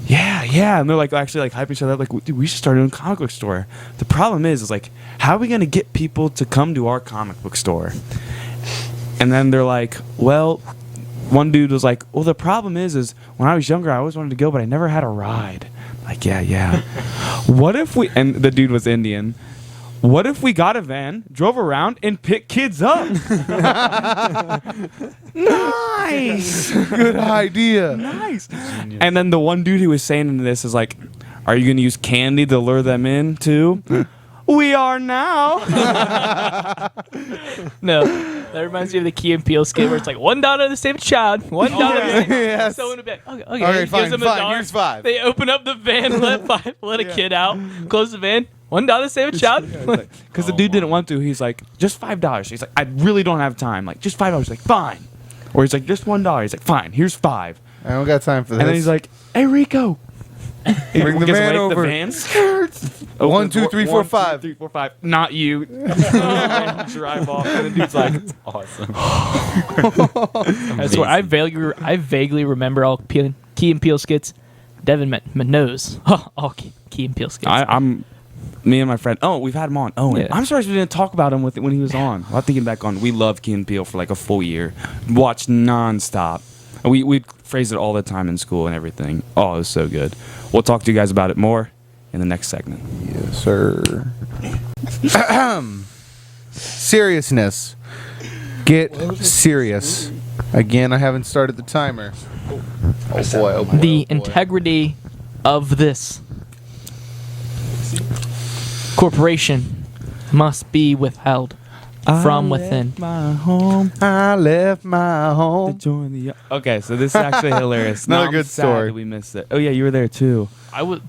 A: yeah. And they're like actually like hyping each other up, like, dude, we should start a new comic book store. The problem is like, how are we gonna get people to come to our comic book store? And then they're like, well, one dude was like, well, the problem is when I was younger, I always wanted to go, but I never had a ride. Like, yeah. What if we, and the dude was Indian, what if we got a van, drove around, and picked kids up? Nice.
B: Good idea.
A: Nice. And then the one dude who was saying this is like, are you going to use candy to lure them in too? We are now.
C: No, that reminds me of the Key and Peele skit where it's like $1 to save a child, $1 to save
B: Yes.
C: someone to be like, okay,
B: Okay,
C: gives
B: fine,
C: them
B: fine,
C: $1.
B: here's $5.
C: They open up the van, let a kid out, close the van, $1 to save a child.
A: Because the dude didn't want to. He's like, just $5. He's like, I really don't have time. Like, just $5. He's like, fine. Or he's like, just $1. He's like, fine, here's $5.
B: I don't got time for this.
A: And then he's like, hey, Rico. He
B: Bring the
A: gets
B: van
A: away,
B: over.
A: The van.
B: 1, 2, 3, 4, 5.
A: 3, 4, 5. Not you. Drive off. And the dude's like,
D: Awesome.
C: I swear, I vaguely remember all Key and Peele skits. Devin knows all Key and Peele skits.
A: I'm me and my friend. Oh, we've had him on. Oh,
C: Yeah.
A: I'm surprised we didn't talk about him when he was on. I'll have to get him back on. We loved Key and Peele for like a full year. Watched nonstop. And we phrased it all the time in school and everything. Oh, it was so good. We'll talk to you guys about it more in the next segment.
B: Yes, sir. Seriousness. Get serious. Again, I haven't started the timer. Oh boy.
C: The integrity of this corporation must be withheld from within.
A: My home.
B: I left my
A: To
B: home.
A: join the. Okay, so this is actually hilarious.
B: Another
A: Now I'm
B: good
A: sad
B: story.
A: that we missed it. Oh yeah, you were there too.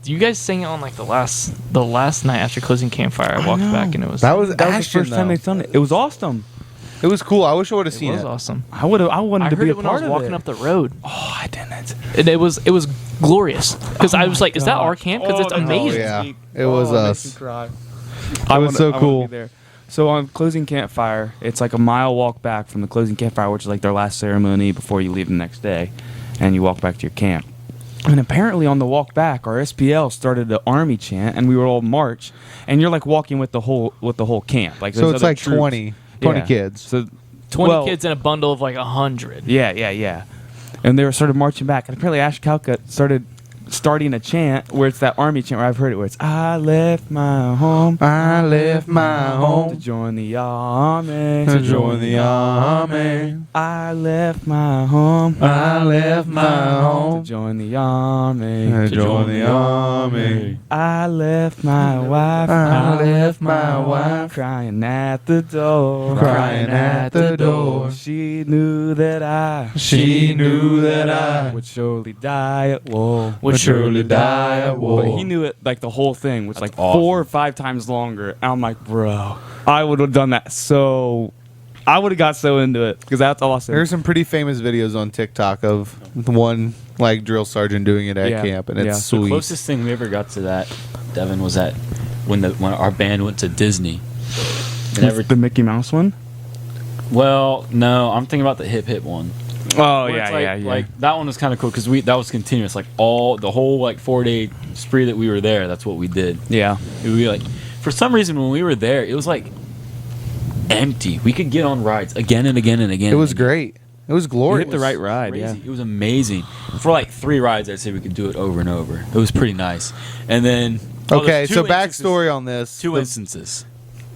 C: You guys sang it on like the last night after closing campfire. I walked back and it was
B: That was
A: That was the
B: Ashton,
A: first time
B: though.
A: they done it. It was awesome.
B: It was cool. I wish I would have
C: it
B: seen
C: was
B: it.
C: awesome.
A: I wanted
C: I
A: to
C: heard
A: be a
C: it when I
A: part
C: was
A: of
C: walking
A: it.
C: up the road,
A: Oh, I didn't.
C: and it was glorious because I was like, "Is that our camp?" Because it's
A: that's
C: amazing.
B: yeah. It was us.
A: It was
B: so cool.
A: So on closing campfire, it's like a mile walk back from the closing campfire, which is like their last ceremony before you leave the next day, and you walk back to your camp. And apparently on the walk back, our SPL started the army chant, and we were all march, and you're like walking with the whole camp. Like
B: So
A: there's
B: it's
A: other
B: like
A: troops.
B: 20
A: Yeah.
B: kids.
A: So
C: 20 kids in a bundle of like 100.
A: Yeah. And they were started marching back, and apparently Ash Calcutt started starting a chant where it's that army chant where I've heard it, where it's I left my home.
B: I left my
A: To
B: home
A: join the army.
B: to join the army.
A: I left my home.
B: I left my
A: To
B: home
A: join the army.
B: to join the army.
A: I left my wife.
B: I left my wife
A: Crying at the door.
B: crying at the door.
A: She knew that I
B: She knew that I
A: would surely die at war.
B: would surely die at war.
A: But he knew it like the whole thing was like
D: awesome.
A: 4 or 5 times longer. And I'm like, bro, I would have done that. So I would have got so into it because that's awesome.
B: There's some pretty famous videos on TikTok of the one like drill sergeant doing it at
A: Yeah,
B: camp, and it's
A: yeah.
D: The
B: sweet.
D: closest thing we ever got to that, Devin, was at when our band went to Disney. And
A: the Mickey Mouse one.
D: well, no, I'm thinking about the hip hip one.
A: Oh
D: Where
A: yeah,
D: it's like,
A: yeah, yeah.
D: Like that one was kind of cool because that was continuous. Like the whole like 4-day spree that we were there. That's what we did.
A: yeah.
D: It would be like, for some reason when we were there, it was like empty. We could get on rides again and again and again.
B: It was
D: and again.
B: great. It was
A: You
B: glorious.
A: hit the right ride,
D: Crazy.
A: yeah.
D: It was amazing. For like 3 rides, I'd say we could do it over and over. It was pretty nice. And then
B: Okay,
D: there's
B: so
D: two
B: backstory on this.
D: Two
B: The-
D: instances.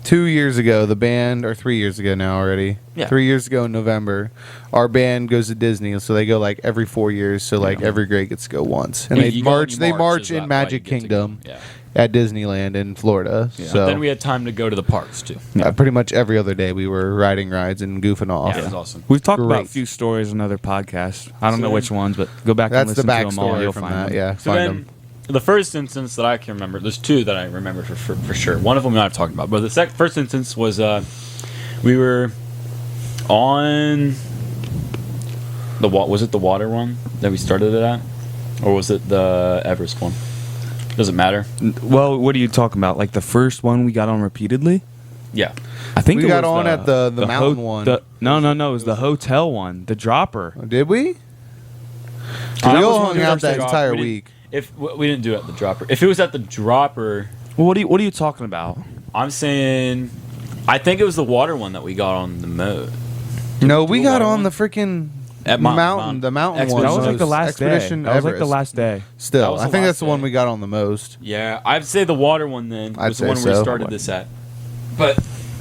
B: 2 years ago, the band, or 3 years ago now already.
D: Yeah.
B: 3 years ago in November, our band goes to Disney, so they go like every 4 years. So like every grade gets to go once, and
D: Yeah,
B: they
D: you go when
B: march.
D: you
B: They
D: march
B: march
D: is
B: in
D: why
B: Magic
D: you get to go.
B: Kingdom
D: Yeah.
B: at Disneyland in Florida.
D: But
B: So
D: then we had time to go to the parks too.
B: pretty much every other day we were riding rides and goofing off.
D: Yeah, it was awesome.
A: We've talked about a
B: Great.
A: few stories in other podcasts. I don't
D: So
A: know
D: then-
A: which ones, but go back
B: That's
A: and
B: the
A: listen to them all.
B: backstory
A: You'll
B: from
A: find
B: that.
A: them.
B: Yeah,
D: So
B: find
D: then,
B: them.
D: the first instance that I can remember, there's 2 that I remember for sure. One of them I've talked about, but the first instance was we were on was it the water one that we started it at, or was it the Everest one? Doesn't matter.
A: Well, what are you talking about? Like the first one we got on repeatedly?
D: Yeah.
A: I think
B: We
A: it
B: got
A: was
B: on at the mountain one.
A: No, it was the hotel one, the dropper.
B: Did we? We
A: that was
B: all
A: when
B: hung
A: we
B: out
A: first
B: that
A: got-
B: entire
D: we didn't-
B: week.
D: If we didn't do it at the dropper, if it was at the dropper,
A: Well, what are you talking about?
D: I'm saying, I think it was the water one that we got on the mode.
B: No,
D: do
B: we
D: a
B: got
D: water
B: on
D: one?
B: the freaking
D: At
B: mountain. The mountain one.
A: That was like the
B: was
A: last day.
B: Expedition
A: That was like the
B: Everest.
A: last day.
D: That
B: Still,
D: was
B: I
D: the
B: think
D: last
B: that's the one
D: day.
B: we got on the most.
D: Yeah, I'd say the water one then
B: I'd
D: was the
B: say
D: one where we
B: so.
D: started this at. But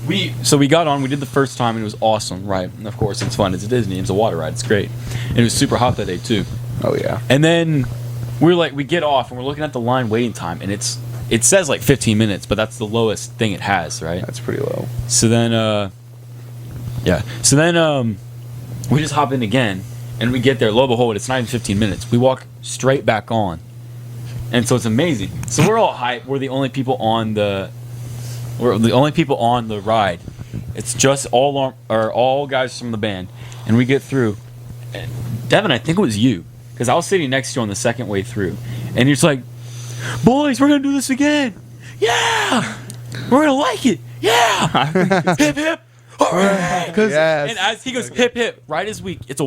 D: we got on, we did the first time, and it was awesome, right? And of course, it's fun. It's a Disney. It's a water ride. It's great. And it was super hot that day too.
B: Oh yeah.
D: And then we get off, and we're looking at the line waiting time, and it says like 15 minutes, but that's the lowest thing it has, right?
B: That's pretty low.
D: So then, we just hop in again, and we get there. Lo and behold, it's not even 15 minutes. We walk straight back on, and so it's amazing. So we're all hyped. We're the only people on the ride. It's just all guys from the band, and we get through. And Devin, I think it was you, because I was sitting next to you on the second way through, and you're just like, "Boys, we're gonna do this again. Yeah, we're gonna like it. Yeah, hip hip." Hooray!
B: Yes.
D: And as he goes hip hip, right as it's a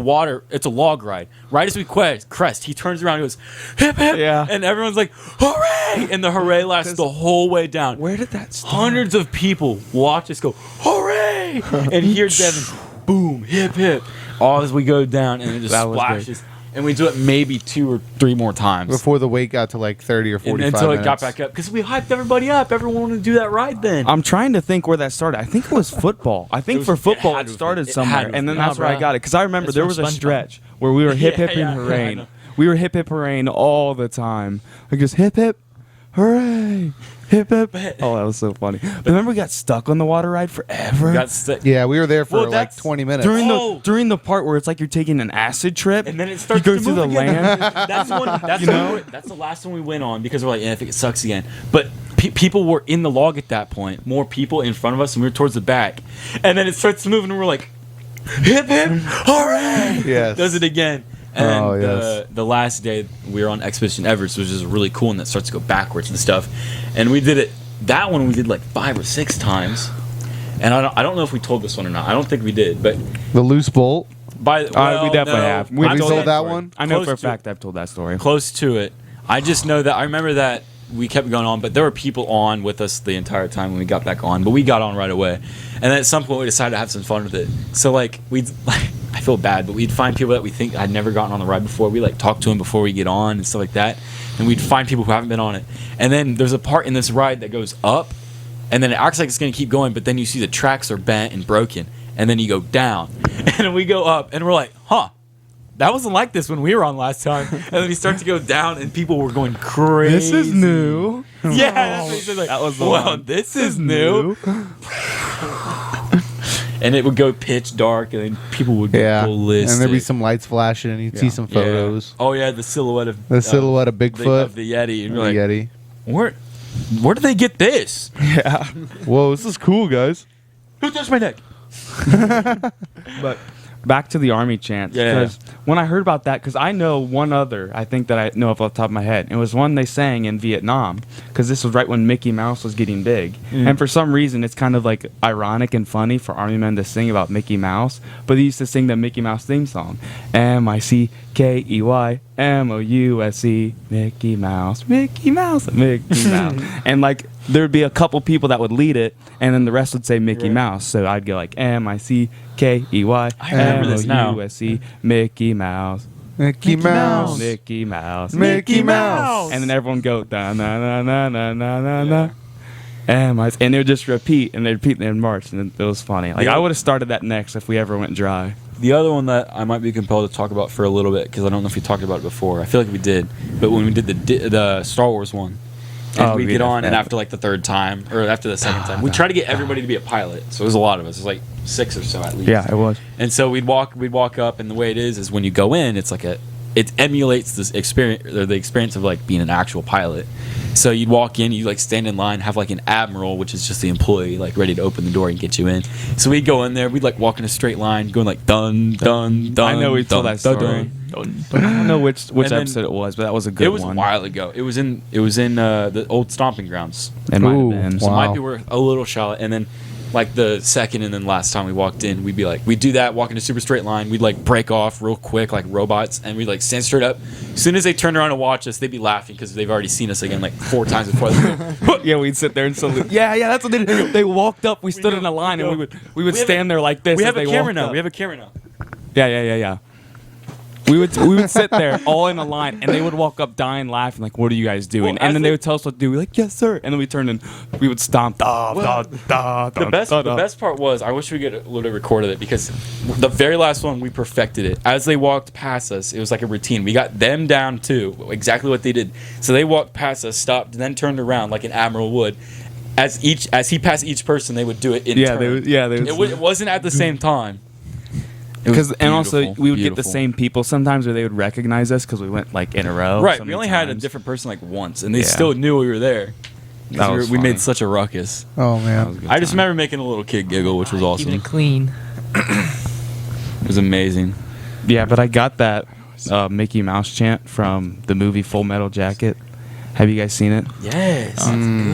D: log ride. Right as we crest, he turns around and goes hip hip,
A: Yeah.
D: and everyone's like hooray! And the hooray lasts the whole way down.
A: Where did that start?
D: Hundreds of people watch us go hooray, and hear Devin boom hip hip, all as we go down, and it just
A: That was great.
D: splashes. And we do it maybe 2 or 3 more times.
B: Before the wait got to like 30 or 45
D: until it
B: minutes.
D: got back up, because we hyped everybody up. Everyone wanted to do that ride then.
A: I'm trying to think where that started. I think it was football. I think
D: It
A: for
D: was-
A: football
D: it
A: it
D: had to have
A: started
D: been. It
A: somewhere,
D: had to have
A: and then
D: been.
A: that's where I
C: Nah,
A: got it. Because I remember
C: It's
A: there
C: from
A: was a
C: SpongeBob.
A: stretch where we were hip hip
D: Yeah,
A: and
D: I
A: hooray.
D: know.
A: We were hip hip hooray all the time. Like just hip hip, hooray, hip hip. Oh, that was so funny. But remember we got stuck on the water ride forever.
D: Got sick.
B: Yeah, we were there for
D: Well,
B: like
D: that's-
B: 20 minutes.
A: during the part where it's like you're taking an acid trip,
D: And then it starts
A: you go
D: to
A: through the
D: move again.
A: land.
D: That's the one. That's
A: You know?
D: that's the last one we went on because we're like, yeah, if it sucks again. But people were in the log at that point. More people in front of us, and we were towards the back. And then it starts to move, and we're like, hip hip, hooray!
B: Yes.
D: Does it again. And then
B: Oh, yes.
D: the last day we were on Expedition Everest, which is really cool, and that starts to go backwards and stuff. And we did it. That one we did like 5 or 6 times. And I don't know if we told this one or not. I don't think we did, but
B: The loose bolt.
A: we definitely have.
B: We
A: I've
B: told that
D: story.
B: one?
A: I know
D: Close
A: for a
D: to it.
A: fact I've told that story.
D: Close to it. I just know that I remember that we kept going on, but there were people on with us the entire time when we got back on. But we got on right away, and then at some point we decided to have some fun with it. So like I feel bad, but we'd find people that we think had never gotten on the ride before. We like talk to them before we get on and stuff like that. and we'd find people who haven't been on it. And then there's a part in this ride that goes up, and then it acts like it's going to keep going, but then you see the tracks are bent and broken, and then you go down. And we go up, and we're like, huh, that wasn't like this when we were on last time. And then we start to go down, and people were going crazy.
B: This is new.
D: Yeah, that's what he said, like,
A: That was the
D: well,
A: one.
D: this is new. And it would go pitch dark, and then people would go
B: Yeah.
D: ballistic.
B: And there'd be some lights flashing, and you'd see some
D: Yeah.
B: photos.
D: Oh yeah, the silhouette of
B: The silhouette of Bigfoot,
D: of the Yeti. And
B: the
D: you're like,
B: Yeti.
D: where did they get this?
B: Whoa, this is cool, guys.
D: Who touched my neck?
A: But back to the army chants.
D: Yeah.
A: Because when I heard about that, because I know one other, I think that I know off the top of my head. It was one they sang in Vietnam, because this was right when Mickey Mouse was getting big. And for some reason, it's kind of like ironic and funny for army men to sing about Mickey Mouse. But they used to sing the Mickey Mouse theme song. Mickey Mouse, Mickey Mouse, Mickey Mouse, Mickey Mouse. And like, there'd be a couple people that would lead it, and then the rest would say Mickey Mouse. So I'd go like Mickey,
D: I remember this now.
A: Mickey Mouse,
B: Mickey Mouse.
A: Mickey Mouse,
B: Mickey Mouse.
A: and then everyone go da na na na na na na na. And they would just repeat, and they'd repeat, and they'd march, and it was funny. Like, I would have started that next if we ever went dry.
D: The other one that I might be compelled to talk about for a little bit, because I don't know if we talked about it before. I feel like we did, but when we did the Star Wars one, and we get on, and after like the third time, or after the second time, we try to get everybody to be a pilot. So it was a lot of us. It was like 6 or so at least.
A: Yeah, it was.
D: And so we'd walk up, and the way it is when you go in, it's like it emulates this experience, or the experience of like being an actual pilot. So you'd walk in, you like stand in line, have like an admiral, which is just the employee, like ready to open the door and get you in. So we'd go in there, we'd like walk in a straight line, going like dun dun dun.
A: I know we told that story.
D: Dun.
A: I don't know which
D: And then-
A: episode it was, but that was a good
D: It was
A: one.
D: a while ago. It was in the old stomping grounds.
A: It might
B: Ooh,
A: have been.
D: So
B: wow.
D: might be worth a little shot. And then like the second and then last time we walked in, we'd be like, we'd do that, walk in a super straight line. We'd like break off real quick like robots, and we'd like stand straight up. As soon as they turned around and watch us, they'd be laughing because they've already seen us again like 4 times before.
A: Yeah, we'd sit there and salute. Yeah, that's what they did. They walked up. We stood in a line, and we would stand there like this.
D: We
A: as
D: have a
A: they
D: camera
A: walked
D: now.
A: up.
D: We have a camera now.
A: Yeah. We would sit there all in a line, and they would walk up dying laughing like, what are you guys doing?
D: Well,
A: and
D: as
A: then
D: they-
A: they would tell us what to do. We're like, yes sir. And then we turned and we would stomp.
D: The best part was, I wish we would have recorded it, because the very last one we perfected it. As they walked past us, it was like a routine. We got them down too, exactly what they did. So they walked past us, stopped, and then turned around like an admiral would. As he passed each person, they would do it in turn. It wasn't at the same time.
A: And also
D: beautiful,
A: we would get the
D: beautiful.
A: same people sometimes, where they would recognize us because we went like in a row.
D: Right,
A: so
D: we
A: many
D: only had a
A: times.
D: different person like once, and they
A: Yeah.
D: still knew we were there. 'Cause
A: That was
D: we
A: funny.
D: made such a ruckus.
B: Oh
A: That
B: man.
A: was a good
D: I just
A: time.
D: remember making a little kid giggle, which was awesome.
C: Keeping it clean.
D: It was amazing.
A: Yeah, but I got that Mickey Mouse chant from the movie Full Metal Jacket. Have you guys seen it?
D: Yes.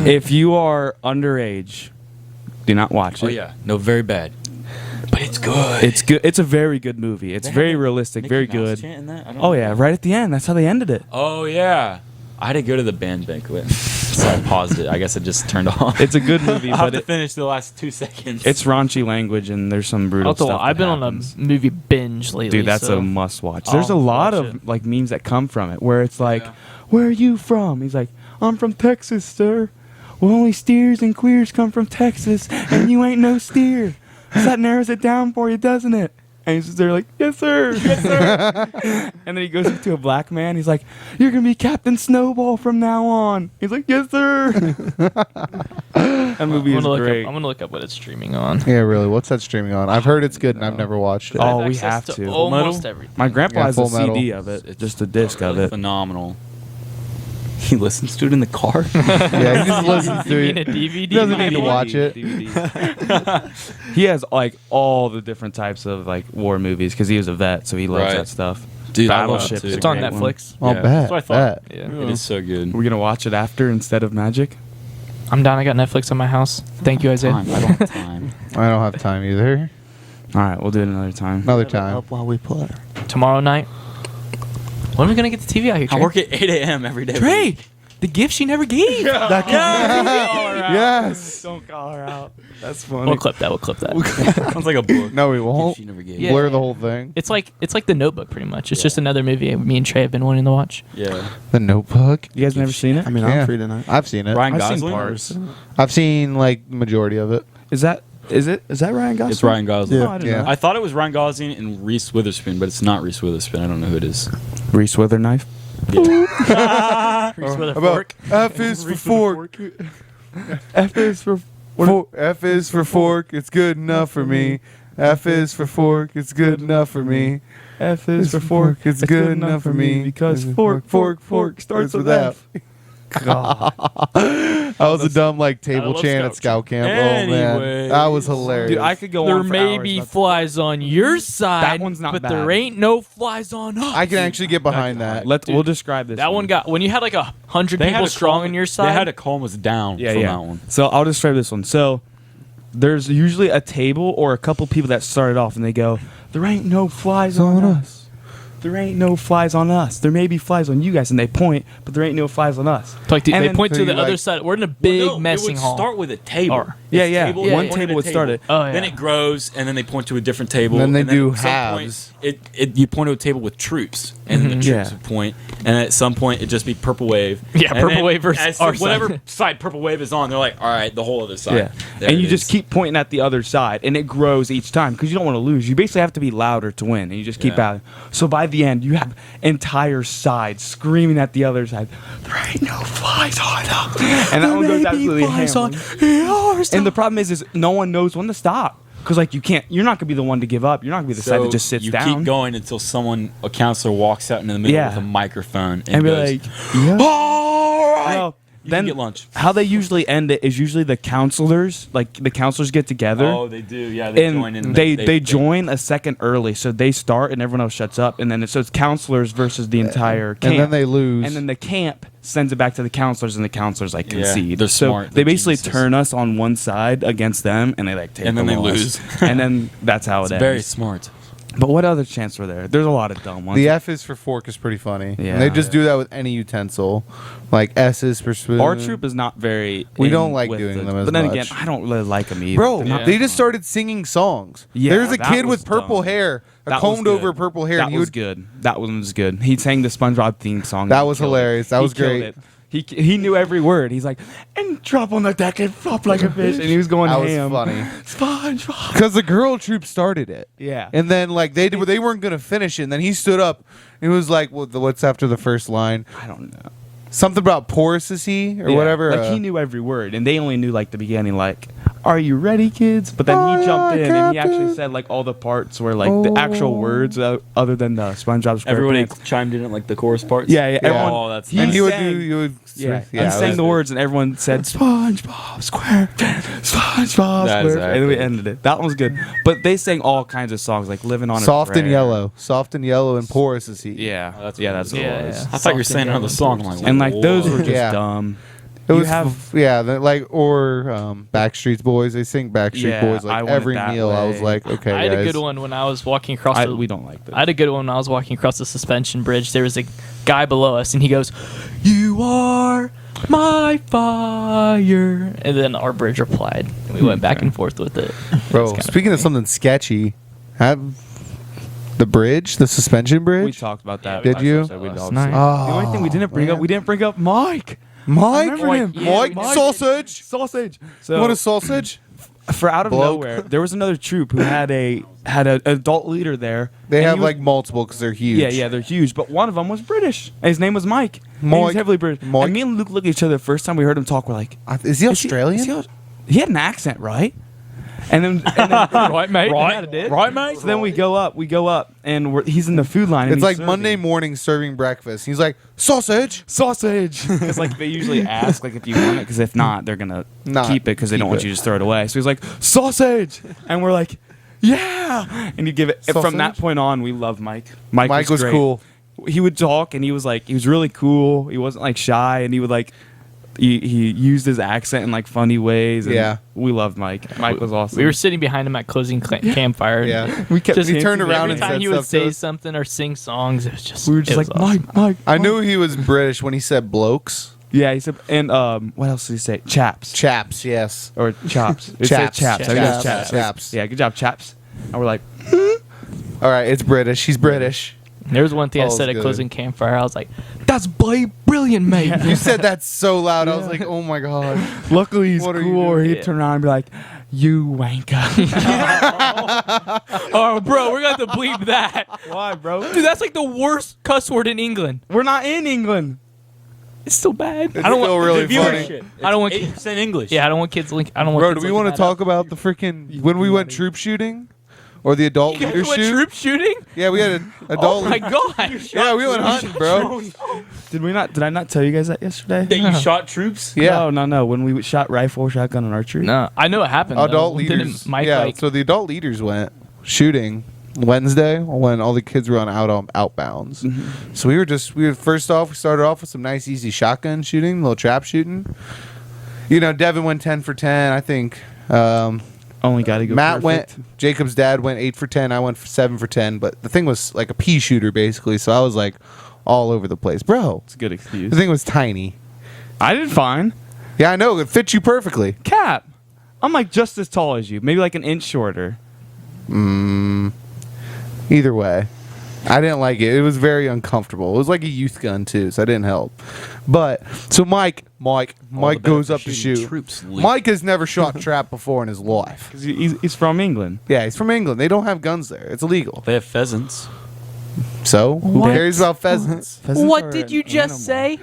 A: If you are underage, do not watch it.
D: Oh yeah, no, very bad. But it's good.
A: It's good. It's a very good movie. It's
D: They
A: very
D: had a
A: realistic,
D: Mickey
A: very
D: Mouse
A: good.
D: chant in that? I don't
A: Oh
D: know.
A: yeah, right at the end. That's how they ended it.
D: Oh yeah. I had to go to the band banquet, so I paused it. I guess it just turned off.
A: It's a good movie,
D: I'll have
A: but
D: to finish the last 2 seconds.
A: it's raunchy language and there's some brutal
C: Also,
A: stuff.
C: I've
A: that
C: been on
A: happens.
C: a movie binge lately.
A: Dude, that's
C: so.
A: a must watch. There's a
C: I'll
A: lot
C: watch
A: of
C: it.
A: like memes that come from it, where it's like,
D: Yeah.
A: "Where are you from?" He's like, "I'm from Texas, sir." Well, only steers and queers come from Texas, and you ain't no steer. So that narrows it down for you, doesn't it? And he's just there like, "Yes, sir. Yes, sir." And then he goes up to a black man. He's like, "You're gonna be Captain Snowball from now on." He's like, "Yes, sir." That movie is great.
C: I'm gonna look up what it's streaming on.
B: Yeah, really. What's that streaming on? I've heard it's good, and I've never watched it.
A: Oh,
C: I have
A: we
C: access
A: have
C: to
A: to.
C: almost everything.
A: My grandpa
B: Yeah,
A: has a
B: Full Metal.
A: CD of it, just a disc of it.
D: phenomenal. He listens to it in the car.
B: Yeah, he just listens to
C: You mean a
B: it.
C: DVD?
B: He doesn't need to
C: maybe?
B: watch it.
A: He has like all the different types of like war movies because he was a vet, so he loves
D: Right.
A: that stuff.
D: Dude, I love
A: Battleship
D: it, too.
A: is a
C: It's on
A: great one.
C: Netflix.
B: Oh,
D: Yeah.
B: bet.
C: That's what I thought.
B: bet.
C: Yeah.
D: It is so good.
A: We're gonna watch it after instead of Magic.
C: I'm down. I got Netflix on my house. Thank you, Isaiah.
D: Time. I don't have time.
B: I don't have time either.
A: All right, we'll do it another time.
B: Another time.
E: while we play.
C: Tomorrow night. When are we gonna get the TV out here?
D: I
C: Trey?
D: work at 8 a.m. every day.
A: Trey,
C: the gift she never gave.
E: That could
B: Yes.
A: Don't call her out. That's funny.
C: We'll clip that. We'll clip that.
D: Sounds like a book.
B: No, we won't.
D: She never gave.
C: Yeah.
B: Blur the whole thing.
C: It's like The Notebook, pretty much. It's just another movie me and Trey have been wanting to watch.
D: Yeah.
B: The Notebook.
A: You guys never seen it?
E: I mean,
B: Yeah.
E: I'm free tonight.
B: I've seen it.
D: Ryan
A: I've seen
D: Gosling.
A: parts.
B: I've seen like the majority of it.
A: Is that Ryan Gosling?
D: It's Ryan Gosling.
E: Yeah.
A: Oh, I didn't
B: Yeah.
A: know.
D: I thought it was Ryan Gosling and Reese Witherspoon, but it's not Reese Witherspoon. I don't know who it is.
A: Reese Witherknife.
D: Yeah.
C: Reese with a
B: About
C: fork.
B: F is for fork.
A: F is for
B: F is for fork. It's good enough for me. F is for fork. It's good enough for me.
A: F is for fork.
B: It's good enough for me
A: because fork starts with F. God.
B: That was a dumb like table
C: love
B: chant at
C: Scout
B: Scout Camp. Oh man, that was hilarious.
A: Dude, I could go
C: There
A: on for
C: may
A: hours
C: be
A: about
C: flies on your side,
A: one's not
C: but
A: bad.
C: there ain't no flies on us.
B: I can actually get behind that.
A: We'll describe this.
C: That one got when you had like 100
D: They had
C: people
D: to
C: strong
D: calm-
C: on your side.
D: They had to calm us down
A: Yeah,
D: from
A: yeah.
D: that one.
A: So I'll describe this one. So there's usually a table or a couple people that started off and they go, "There ain't no flies on us. There ain't no flies on us. There may be flies on you guys," and they point, but there ain't no flies on us.
C: Like
A: And
C: they
A: then-
C: point
B: so
C: to the
B: you,
C: other
B: like-
C: side. We're in a big
D: Well, no,
C: messing
D: it would
C: hall.
D: start with a table.
C: Or-
A: Yeah,
D: It's
A: yeah.
D: table,
C: One
D: point at
A: table
D: a
A: would start it.
C: Oh, yeah.
D: Then it grows, and then they point to a different table.
B: And then they do
D: at some
B: halves.
D: Point, you point to a table with troops, and then the troops
A: Yeah.
D: would point, and at some point it'd just be purple wave.
C: Yeah,
D: And
C: purple
D: then
C: wave versus
D: as
C: our
D: whatever
C: side.
D: side purple wave is on, they're like, all right, the whole other side.
A: Yeah,
D: There
A: and
D: it
A: you just
D: is.
A: keep pointing at the other side, and it grows each time because you don't want to lose. You basically have to be louder to win, and you just keep
D: Yeah.
A: out. So by the end, you have entire sides screaming at the other side. There ain't no flies on us, and that one goes absolutely ham. And the problem is no one knows when to stop because like you're not gonna be the one to give up. You're not gonna be the side that just sits
D: you
A: down.
D: keep going until a counselor walks out into the middle
A: Yeah.
D: with a microphone
A: and be
D: goes,
A: like, yeah.
D: all right,
A: Well,
D: you
A: then
D: can get lunch.
A: how they usually end it is usually the counselors get together.
D: Oh, they do. Yeah, they join in.
A: And they join a second early, so they start and everyone else shuts up, and then so it's counselors versus the entire camp,
B: And then they lose.
A: and then the camp sends it back to the counselors, and the counselors like
D: Yeah,
A: concede.
D: they're
A: so
D: smart.
A: they
D: They're
A: basically
D: geniuses.
A: turn us on one side against them, and they like take
D: And then
A: the
D: they
A: loss.
D: lose.
A: and then that's how
D: It's
A: it
D: very
A: ends.
D: smart.
A: But what other chants were there? There's a lot of dumb ones.
B: the F is for fork is pretty funny.
A: Yeah.
B: And they just do that with any utensil. Like S is for spoon.
A: Our troop is not very.
B: We
A: in
B: don't like
A: with
B: doing
A: it.
B: them as
A: But then
B: much.
A: again, I don't really like them either.
B: Bro,
A: They're not
B: they
A: fun.
B: just started singing songs.
A: Yeah,
B: There's a
A: that
B: kid
A: was
B: with purple
A: dumb.
B: hair,
A: That was
B: combed
A: good.
B: over purple hair.
A: That
B: and he
A: was
B: would,
A: good. That one was good. He sang the SpongeBob theme song.
B: That
A: and he
B: was
A: killed it.
B: hilarious. That
A: He
B: was
A: killed
B: great.
A: it. He knew every word. He's like, and drop on the deck and flop like a fish, and he was going
B: That was
A: ham.
B: funny.
A: SpongeBob.
B: Because the girl troop started it.
A: Yeah.
B: And then like they weren't gonna finish it. And then he stood up. And it was like, what's after the first line?
A: I don't know.
B: Something about porous is he or
A: Yeah.
B: whatever.
A: Like he knew every word, and they only knew like the beginning, like, "Are you ready, kids?" But then he jumped in and he actually said like all the parts were like the actual words other than the SpongeBob
D: Everybody
A: SquarePants.
D: chimed in at like the chorus parts.
A: Yeah, yeah. Everyone,
D: Oh, that's
A: he
B: and
D: nice.
B: he would
A: sang-
B: do. You would.
A: Yeah,
B: it
A: he
B: was
A: sang the
B: good.
A: words, and everyone said SpongeBob SquarePants, SpongeBob
D: That is
A: SquarePants, and we
D: accurate.
A: ended it. That one was good, but they sang all kinds of songs like "Living on a
B: Soft and
A: Prayer."
B: yellow. Soft and yellow and porous is he.
A: Yeah,
D: Oh, that's
A: yeah,
D: what
A: that's
D: it
A: what
C: is.
A: it was.
C: Yeah,
D: I thought you were saying another song. I'm like,
A: And like those
D: whoa.
A: were just
B: Yeah.
A: dumb.
B: It
A: You
B: was
A: have-
B: Backstreet Boys. They sing Backstreet
A: Yeah,
B: Boys
A: I
B: like
A: Want It
B: every
A: That
B: meal. I was
A: Way.
B: like, okay,
C: I had a
B: guys.
C: good one when I was walking across the.
A: We don't like this.
C: I had a good one when I was walking across the suspension bridge. There was a guy below us, and he goes, "You are my fire," and then our bridge replied, and we went back and forth with it.
B: Bro,
C: It's kinda
B: speaking of something sketchy, the bridge, the suspension bridge.
A: We talked about that.
B: Did
A: I
B: you?
A: said we'd
C: Last
A: all
C: night.
A: see.
B: Oh,
A: The only thing we didn't bring up, Mike.
B: Mike,
A: remember him.
C: Yeah,
B: Mike,
C: Mike.
B: sausage.
A: Sausage.
B: You
A: So
B: want a sausage?
A: for out of
B: Bloke.
A: nowhere, there was another troop who had an adult leader there.
B: They
A: and
B: have
A: he was-
B: like multiple because they're huge.
A: yeah, they're huge. But one of them was British. And his name was Mike. And he was
B: Mike.
A: heavily British.
B: Mike.
A: And me and Luke looked at each other the first time we heard him talk. We're like,
B: Is he Australian?
A: he had an accent, right? And then
C: Right, mate?
A: Right, did.
C: Right, mate?
A: So then we go up, and he's in the food line. And
B: It's
A: he's
B: like
A: serving.
B: Monday morning serving breakfast. He's like, sausage.
A: Sausage, because like they usually ask like if you want it, because if not, they're gonna
B: Not
A: keep it because they
B: keep
A: don't want
B: it.
A: you to just throw it away. So he's like sausage, and we're like, yeah, and you give it. And from that
B: Sausage?
A: point on, we love Mike. Mike
B: was
A: great.
B: cool.
A: He would talk, and he was really cool. He wasn't like shy, and he would like. He used his accent in like funny ways. And
B: Yeah.
A: we loved Mike. Mike was awesome.
C: We were sitting behind him at closing campfire.
B: Yeah.
A: we kept
C: Just
B: he turned around
C: Every
B: and
C: time
B: said
C: he would
B: stuff to
C: say
B: us.
C: something or sing songs, it was just
A: We were just
C: it
A: like
C: was awesome.
A: Mike.
B: I knew he was British when he said blokes.
A: Yeah, he said, and what else did he say? Chaps
B: Chaps, yes.
A: or chops? It
B: Chaps.
A: said chaps. I think it was
B: Chaps. Chaps.
A: Yeah, good job, chaps. And we're like,
B: All right, it's British. He's British.
C: There was one thing I
B: All's
C: said at
B: good.
C: closing campfire. I was like, "That's brilliant, mate."
B: You said that so loud. I was like, oh my god.
A: luckily he's
B: What are you
A: cool. Or
B: doing?
A: he'd turn around and be like, you wanker.
C: Oh, bro, we're gonna have to bleep that.
A: Why, bro?
C: Dude, that's like the worst cuss word in England.
A: We're not in England.
C: It's still bad.
B: It's still really funny.
C: I don't want.
D: 8% English.
C: Yeah, I don't want kids. I don't want.
B: Bro,
C: kids
B: do we
C: looking
B: want to
C: that
B: talk about the freaking when we went troop shooting? Or the adult
C: up. You
B: leader
C: guys went
B: shoot?
C: troop shooting?
B: Yeah, we had an
C: Oh
B: adult
C: my gosh.
B: Yeah, we went hunting, bro.
A: Did I not tell you guys that yesterday?
D: That you shot troops?
B: Yeah.
A: No. When we shot rifle, shotgun, and archery.
C: No, I know it happened.
B: Adult
C: though.
B: leaders.
C: Didn't Mike
B: yeah,
C: like?
B: so the adult leaders went shooting Wednesday when all the kids were on outbounds.
A: Mm-hmm.
B: So we started off with some nice easy shotgun shooting, little trap shooting. You know, Devin went 10 for 10. I think
A: Only got to go.
B: Matt
A: perfect.
B: went. Jacob's dad went 8 for 10. I went 7 for 10. But the thing was like a pea shooter basically. So I was like all over the place, bro.
A: It's a good excuse.
B: The thing was tiny.
A: I did fine.
B: Yeah, I know. It fits you perfectly.
A: Cap. I'm like just as tall as you, maybe like an inch shorter.
B: Either way, I didn't like it. It was very uncomfortable. It was like a youth gun too, so that didn't help. But so Mike goes up to shoot.
D: Troops,
B: Mike has never shot trap before in his life.
A: 'Cause he's from England.
B: Yeah, he's from England. They don't have guns there. It's illegal.
D: They have pheasants.
B: So who
C: What?
B: cares about pheasants?
A: Pheasants
C: What
A: are
C: did
A: an
C: you just
A: animal.
C: say?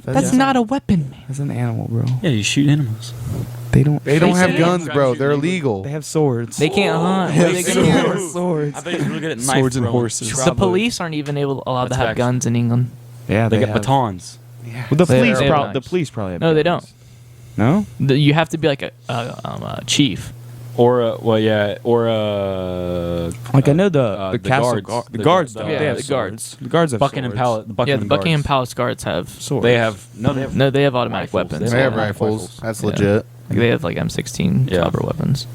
A: Pheasants
C: That's not a weapon, man.
A: That's an animal, bro.
D: Yeah, you shoot animals.
A: They don't.
B: They don't
C: They
B: have
C: say
B: guns,
D: they
B: bro.
D: shoot
B: They're
D: legally.
B: illegal.
A: They have swords.
C: They can't hunt.
B: Yeah,
C: What are they gonna
B: swords.
C: do?
A: Swords.
D: I bet he's really good at knife
E: Swords and
D: throwing.
E: horses.
C: The police aren't even allowed to
D: That's
C: have
D: facts.
C: guns in England.
A: Yeah,
D: They
A: they
D: got
A: have.
D: batons.
A: Well, the
C: They
A: police
C: have
A: probably.
C: knives.
A: The police probably. Have
C: No, they
A: guns.
C: don't.
A: No.
C: You have to be like a chief.
D: Or like
A: Like I know the
D: the
A: castle
D: guards.
A: the guards.
D: The-
A: don't.
C: yeah,
A: They have
C: the
A: swords.
C: guards.
A: The guards have
D: Buckingham
A: swords.
D: Palace.
C: Yeah, the Buckingham
D: Guards.
C: Palace guards have.
A: Swords.
D: They have
C: They have automatic
D: Rifles.
C: weapons.
B: They have
D: Yeah.
B: rifles. That's
C: Yeah.
B: legit.
C: Like, they have like M16
D: Yeah.
C: caliber weapons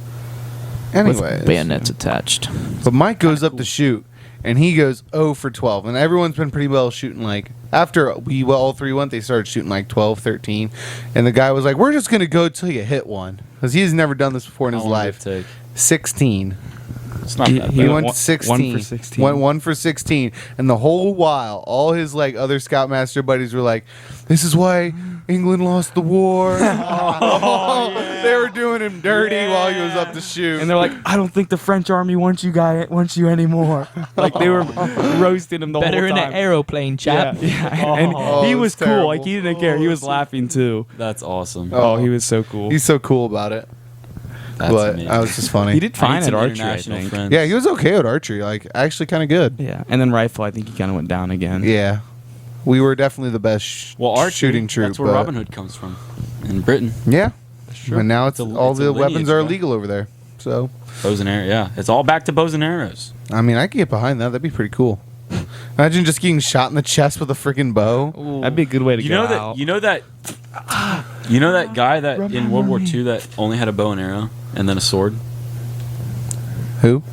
B: Anyways,
C: with bayonets attached.
B: but Mike goes up to shoot, and he goes 0 for 12. And everyone's been pretty well shooting like after we all three went, they started shooting like 12, 13. And the guy was like, "We're just gonna go till you hit one," because he's never done this before in his life. 16.
D: It's not that
A: He
B: He
D: bad.
B: went
A: one-
B: to 16.
A: 1 for 16.
B: Went 1 for 16. And the whole while, all his like other Scoutmaster buddies were like, "This is why England lost the war." They were doing him dirty while he was up to shoot.
A: And they're like, I don't think the French army wants you anymore. Like they were roasting him the
C: Better
A: whole
C: in
A: time.
C: an aeroplane,
A: Yeah,
C: chap.
A: yeah. And
B: Oh,
A: he
B: it
A: was
B: was
A: cool.
B: terrible.
A: Like he didn't care. He was laughing too.
D: That's awesome.
B: Oh.
A: Oh, he was so cool.
B: He's so cool about it.
D: That's
B: But
D: amazing.
B: I was just funny.
A: He did
D: I
A: fine
D: need
A: at
D: some
A: archery, I
D: international
A: think.
D: friends.
B: Yeah, he was okay at archery. Like, actually kind of good.
A: Yeah, and then rifle, I think he kind of went down again.
B: Yeah. We were definitely the best
D: Well, archery,
B: shooting troop.
D: That's where
B: but-
D: Robin Hood comes from, in Britain.
B: Yeah. And now it's
D: It's a-
B: all
D: it's a
B: the
D: lineage,
B: weapons are
D: bro.
B: illegal over there. So,
D: Bows and arrows. Yeah, it's all back to bows and arrows.
B: I mean, I could get behind that. That'd be pretty cool. Imagine just getting shot in the chest with a freaking bow.
A: That'd be a good way to
D: You
A: go
D: know that.
A: out.
D: You know that. You know that guy that in World War II that only had a bow and arrow and then a sword.
B: Who?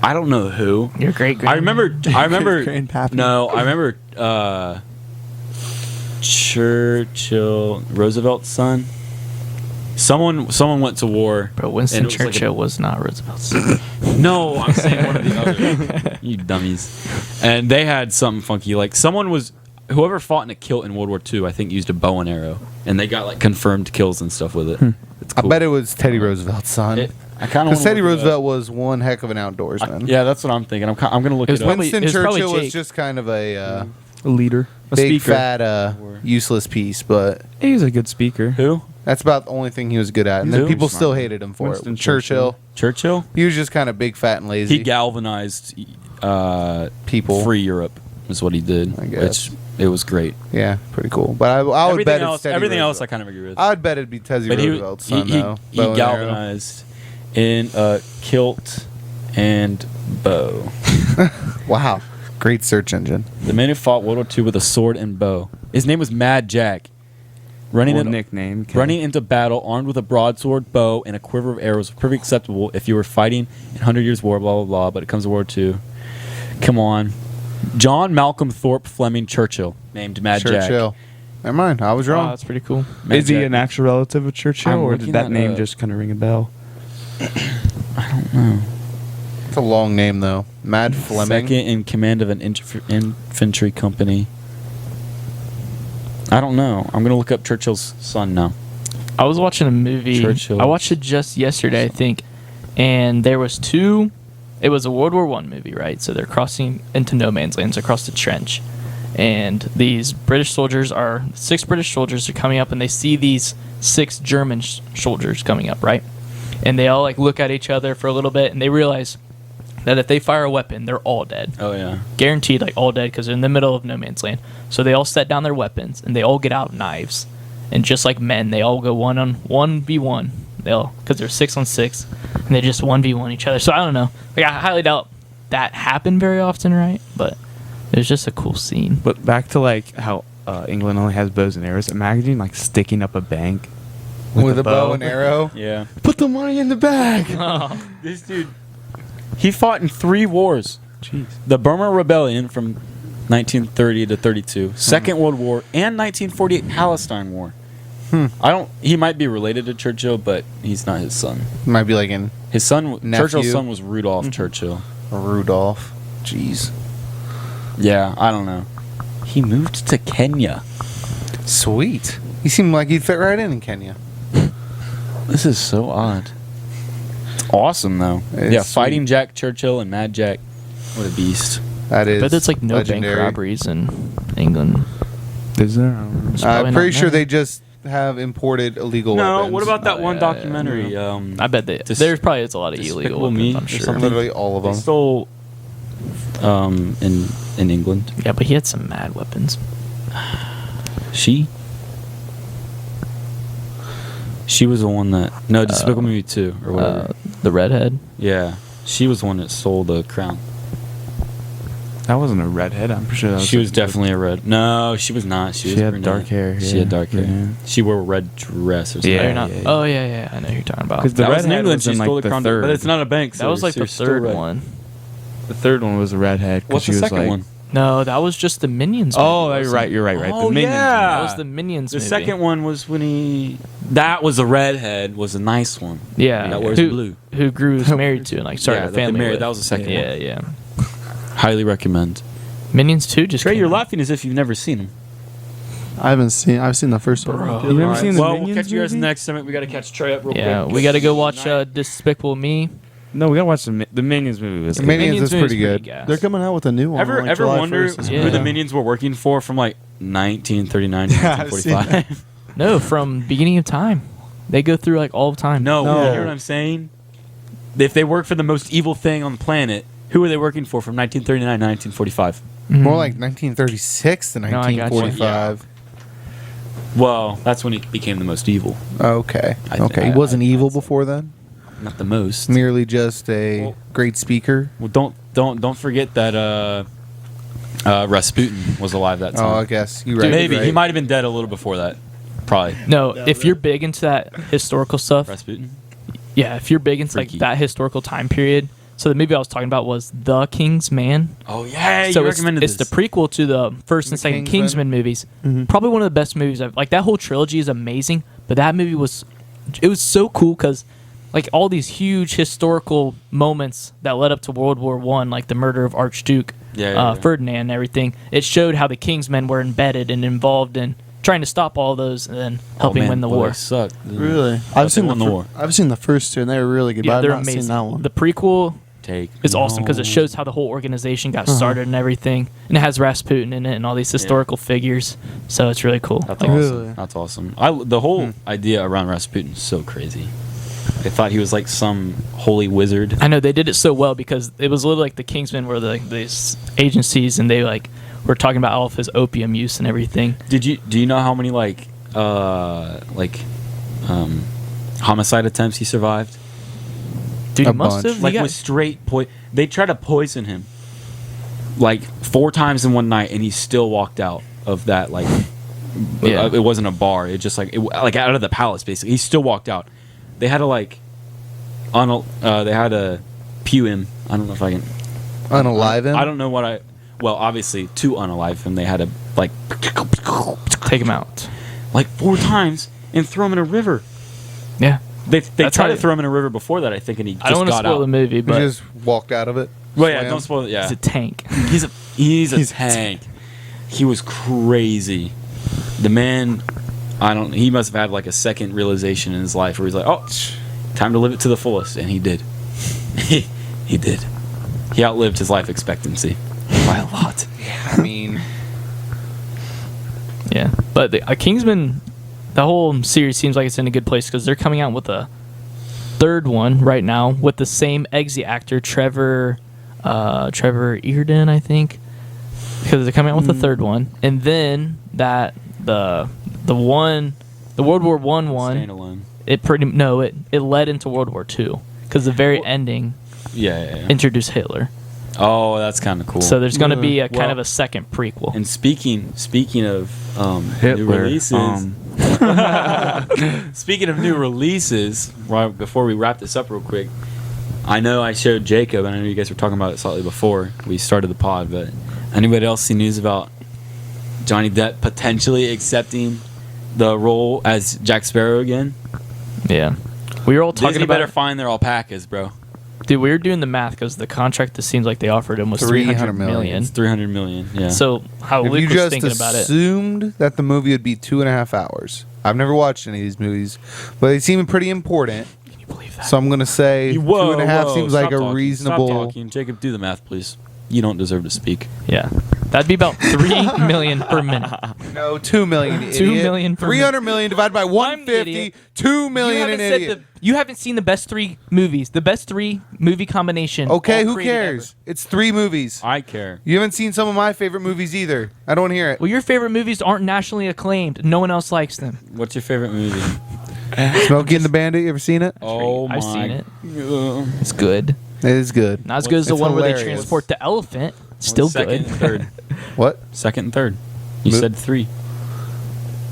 D: I don't know who.
C: Your great.
D: I remember.
E: Grandpappy.
D: No, I remember. Churchill, Roosevelt's son. Someone went to war.
C: Bro, Winston
D: and it was like a-
C: Churchill was not Roosevelt's son.
D: No, I'm saying one of the other. You dummies. And they had something funky. Like whoever fought in a kilt in World War II, I think used a bow and arrow, and they got like confirmed kills and stuff with it. It's
B: I
D: cool.
B: bet it was Teddy Roosevelt's son.
D: I kind of
B: Because Teddy Roosevelt was one heck of an outdoorsman.
D: Yeah, that's what I'm thinking. I'm gonna look
C: It was
D: it up.
C: probably-
B: Winston
C: it was probably
B: Churchill was
C: Jake.
B: just kind of a
A: a leader, a
B: big,
A: speaker.
B: fat, useless piece, but
A: He was a good speaker.
D: Who?
B: that's about the only thing he was good at. And then
D: Who?
B: people still hated him for
A: Winston
B: it. Churchill.
D: Churchill.
B: He was just kind of big, fat, and lazy.
D: He galvanized
B: People.
D: free Europe. Is what he did.
B: I guess.
D: Which it was great.
B: Yeah, pretty cool. But I would
D: Everything
B: bet
D: else,
B: it's Teddy
D: everything else, I
B: Roosevelt.
D: kind of agree with.
B: I'd bet it'd be Teddy
D: But
B: Roosevelt's son, though.
D: he
B: Bow and arrow.
D: galvanized in a kilt and bow.
B: Wow. Great search engine.
D: The man who fought World War II with a sword and bow. His name was Mad Jack. Running
A: Well,
D: in,
A: nickname. Okay.
D: running into battle armed with a broadsword, bow, and a quiver of arrows was perfectly acceptable if you were fighting in 100 Years' War, blah, blah, blah. But it comes to World War II. Come on. John Malcolm Thorpe Fleming Churchill, named Mad
B: Churchill.
D: Jack,
B: Never mind. I was
C: Oh,
B: wrong.
C: that's pretty cool.
A: Is he
D: Jack.
A: an actual relative of Churchill,
D: I'm
A: or
D: looking
A: did that
D: that
A: name
D: up.
A: just kind of ring a bell?
D: I don't know.
B: It's a long name though. Mad Fleming.
D: Second in command of an infantry company. I don't know. I'm gonna look up Churchill's son now.
C: I was watching a movie.
D: Churchill.
C: I watched it just yesterday, I think, and there was two. It was a World War One movie, right? So they're crossing into no man's lands across the trench, and these British soldiers are 6 British soldiers are coming up, and they see these 6 German soldiers coming up, right? And they all like look at each other for a little bit, and they realize that if they fire a weapon, they're all dead.
D: Oh yeah.
C: Guaranteed, like all dead, because they're in the middle of no man's land. So they all set down their weapons and they all get out knives, and just like men, they all go 1v1. They'll, because they're 6 on 6, and they just 1v1 each other. So I don't know. Like I highly doubt that happened very often, right? But it was just a cool scene.
A: But back to like how England only has bows and arrows. Imagine like sticking up a bank
B: with a bow and arrow.
D: Yeah.
A: Put the money in the bag.
D: This dude. He fought in 3 wars.
A: Jeez.
D: The Burma Rebellion from 1930 to 32, Second World War, and 1948 Palestine War. He might be related to Churchill, but he's not his son.
B: Might be like in
D: His son,
B: Nephew.
D: Churchill's son, was Rudolph Churchill.
B: Rudolph. Jeez.
D: Yeah, I don't know. He moved to Kenya.
B: Sweet. He seemed like he'd fit right in Kenya.
D: This is so odd. It's awesome though.
B: It's
D: yeah,
B: sweet.
D: Fighting Jack Churchill and Mad Jack. What a beast.
B: That is.
C: But there's like no
B: legendary.
C: bank robberies in England.
A: Is there? I don't know.
C: It's probably
B: I'm
C: not
B: pretty sure
C: many.
B: they just have imported illegal
D: No,
B: weapons.
D: what about that
C: Oh,
D: one
C: yeah,
D: documentary?
C: I bet
D: Dis-
C: there's probably a lot of
D: Despicable
C: illegal
D: Me
C: weapons, I'm
D: or
C: sure.
D: something?
B: Literally all of
D: They
B: them.
D: stole in England.
C: Yeah, but he had some mad weapons.
D: She was the one that Despicable Me 2 or whatever.
C: The redhead.
D: Yeah, she was the one that stole the crown.
A: That wasn't a redhead. I'm pretty sure that was.
D: She was definitely a red. No, she was not. She
A: She had
D: brunette.
A: dark hair,
D: She
A: yeah.
D: had dark hair.
A: Yeah.
D: She wore a red dress or something.
A: Yeah,
C: Oh, you're not.
A: yeah.
C: Oh yeah, I know who you're talking about.
A: Because the
D: That was in
A: redhead
D: England.
A: was
D: She
A: in
D: stole
A: like
D: the crown,
A: third.
D: but it's not a bank.
C: That was like the third one.
A: The third one was a redhead. 'cause
D: What's
A: she
D: the
A: was
D: second
A: like,
D: one?
C: No, that was just the Minions.
A: Oh,
C: movie,
A: you're
C: wasn't
A: right.
C: it?
A: You're right.
D: Oh,
A: the Minions.
D: yeah.
C: That was the Minions.
D: The
C: movie.
D: second one was when he. That was a redhead. Was a nice one.
C: Yeah,
D: That wears
C: who,
D: blue.
C: Who Gru was married to and like started
D: Yeah,
C: a
D: that they
C: family
D: married.
C: with.
D: That was the second one.
C: Yeah.
D: Highly recommend.
C: Minions 2 just.
D: Trey,
C: came
D: you're
C: out.
D: laughing as if you've never seen him.
E: I've seen the first one.
C: Bro.
A: You never seen the
D: Well,
A: Minions
D: we'll catch you guys
A: movie?
D: next time. We got to catch Trey up real
C: Yeah,
D: quick.
C: we got to go watch Despicable Me.
A: No, we gotta watch the Minions movie. Was
B: The
A: good.
B: Minions is
C: movie's
B: pretty good.
C: gas.
E: They're coming out with a new one.
D: Ever
E: on, like,
D: ever
E: July
D: wonder
E: 1st.
C: Yeah.
D: who the Minions were working for from like 1939 to
E: Yeah, I've seen
D: 1945?
C: No, from beginning of time. They go through like all of time.
D: No,
E: No.
D: you hear what I'm saying? If they work for the most evil thing on the planet, who are they working for from 1939 to 1945?
C: Mhm.
B: More like 1936 to
C: No, I got you.
B: 1945.
D: Well, that's when he became the most evil.
B: Okay.
D: I-
B: Okay. He
D: I-
B: wasn't
D: I'd
B: evil
D: say.
B: before then.
D: Not the most.
B: Merely just a
D: Well-
B: great speaker.
D: Well, don't forget that Rasputin was alive that time.
B: Oh, I guess you're right.
D: Maybe
B: right.
D: he might have been dead a little before that. Probably.
C: No, if you're big into that historical stuff,
D: Rasputin.
C: yeah, if you're big into like
D: Freaky.
C: that historical time period. So the movie I was talking about was The King's Man.
D: Oh yeah,
C: So
D: you
C: it's
D: recommended
C: the
D: this.
C: prequel to the first and
B: The
C: second
B: Kingsman.
C: Kingsman movies.
E: Mhm.
C: Probably one of the best movies I've like. That whole trilogy is amazing, but that movie was so cool because like all these huge historical moments that led up to World War One, like the murder of Archduke
D: Yeah.
C: Ferdinand and everything. It showed how the Kingsmen were embedded and involved in trying to stop all those and then helping win the war.
D: Sucked.
E: Really?
D: But
E: I've seen
D: they won the war.
E: I've seen the first two, and they were really good.
C: Yeah,
E: but I've
C: they're
E: not
C: amazing.
E: seen that one.
C: The prequel
D: Take.
C: is awesome because it
D: no.
C: shows how the whole organization got started and everything, and it has Rasputin in it and all these historical figures. So it's really cool.
D: That's
E: Really?
D: awesome. That's awesome. The whole idea around Rasputin is so crazy. I thought he was like some holy wizard.
C: I know they did it so well because it was literally like the Kingsmen were these agencies, and they like were talking about all of his opium use and everything.
D: Do you know how many homicide attempts he survived?
C: Dude,
B: A
C: he must
B: bunch.
C: have.
D: Like
C: Like
D: with straight they tried to poison him like 4 times in one night, and he still walked out of that. Like,
C: Yeah.
D: it wasn't a bar. It just like out of the palace. Basically, he still walked out. They had to they had to pew him. I don't know if I can.
B: Unalive him?
D: I don't know what well, obviously to unalive him, they had to like
C: Take him out.
D: like 4 times and throw him in a river.
C: Yeah.
D: They
C: That's
D: tried
C: how-
D: to throw him in a river before that, I think, and he just
C: I don't want to
D: got
C: spoil
D: out.
C: the movie,
B: He
C: but
B: just walked out of it.
D: Well, yeah,
B: swam.
D: don't spoil it. Yeah,
C: he's a tank.
D: he's a tank. He was crazy. The man, he must have had like a second realization in his life where he's like, oh, time to live it to the fullest, and he did. He did. He outlived his life expectancy by a lot.
B: I mean,
C: Yeah. But Kingsman, the whole series seems like it's in a good place because they're coming out with a third one right now with the same Eggsy actor, Trevor Earden, I think. Because they're coming out with the third one. And then the World War one,
D: Standalone.
C: it led into World War II. Because the very ending
D: Yeah.
C: introduced Hitler.
D: Oh, that's kind of cool.
C: So there's going to be a kind
D: Well,
C: of a second prequel.
D: and speaking of new
A: Hitler.
D: releases, speaking of new releases, right before we wrap this up real quick, I know I showed Jacob, and I know you guys were talking about it slightly before we started the pod, but anybody else see news about Johnny Depp potentially accepting the role as Jack Sparrow again?
C: Yeah. We were all talking
D: Disney
C: about
D: better find their alpacas, bro.
C: Dude, we were doing the math because the contract that seems like they offered him was 300 million.
D: It's $300 million. Yeah.
C: So how
B: if
C: Luke
B: you
C: was
B: just
C: thinking about it.
B: assumed that the movie would be 2.5 hours. I've never watched any of these movies, but they seem pretty important.
C: Can you believe that?
B: So I'm gonna say 2.5 seems like a
D: Stop
B: reasonable.
D: talking. Jacob, do the math, please. You don't deserve to speak.
C: Yeah. That'd be about 3 million per minute.
B: No, 2 million. You
C: 2
B: idiot.
C: million per
B: 300 million divided by 150.
C: idiot.
B: 2 million. An idiot.
C: You haven't seen the best 3 movies. The best 3 movie combination.
B: Okay,
C: all
B: who
C: created
B: cares? It's 3 movies.
D: I care.
B: You haven't seen some of my favorite movies either. I don't want to hear it.
C: Well, your favorite movies aren't nationally acclaimed. No one else likes them.
D: What's your favorite movie?
B: Smokey and the Bandit. You ever seen it?
D: Oh my!
C: I've seen it.
D: God.
C: It's good.
B: It is good.
C: Not as good as the
B: It's
C: one where they
B: hilarious.
C: transport the elephant. Still
D: Second
C: good.
D: and third.
B: What?
D: Second and third. You
B: Mo-
D: said 3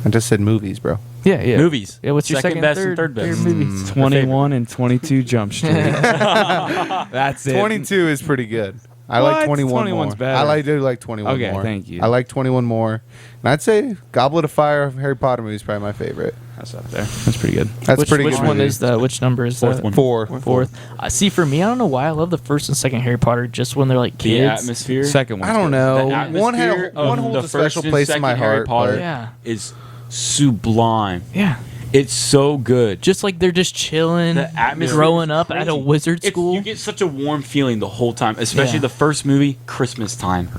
B: I just said movies, bro.
C: Yeah, yeah.
D: movies.
C: Yeah, what's your second
D: best
C: third,
D: and third best?
C: favorite movies?
A: 21 and 22 Jump Street. That's it.
B: 22 is pretty good. I
A: What?
B: like 21
A: 21's
B: more.
A: better.
B: do like 21
A: Okay,
B: more.
A: thank you.
B: I like 21 more. And I'd say Goblet of Fire Harry Potter movie is probably my favorite.
A: That's up there. That's pretty good.
B: That's
C: which
B: pretty
C: which
B: good.
C: one
B: movie.
C: is the? Which number is
D: Fourth
C: that?
D: one.
B: 4.
C: Fourth. See, for me, I don't know why I love the first and second Harry Potter. Just when they're like
D: The
C: kids.
D: atmosphere.
A: Second one.
B: I don't
D: The
B: know. One
D: atmosphere of
B: holds
D: the
B: a special
D: first and
B: place in my
D: second Harry
B: heart.
D: Potter
B: but-
C: Yeah.
D: is sublime.
C: Yeah.
D: It's so good.
C: Just like they're just chilling,
D: The atmosphere
C: growing
D: is
C: up at a
D: crazy.
C: wizard school.
D: You get such a warm feeling the whole time, especially
C: Yeah.
D: the first movie, Christmas time.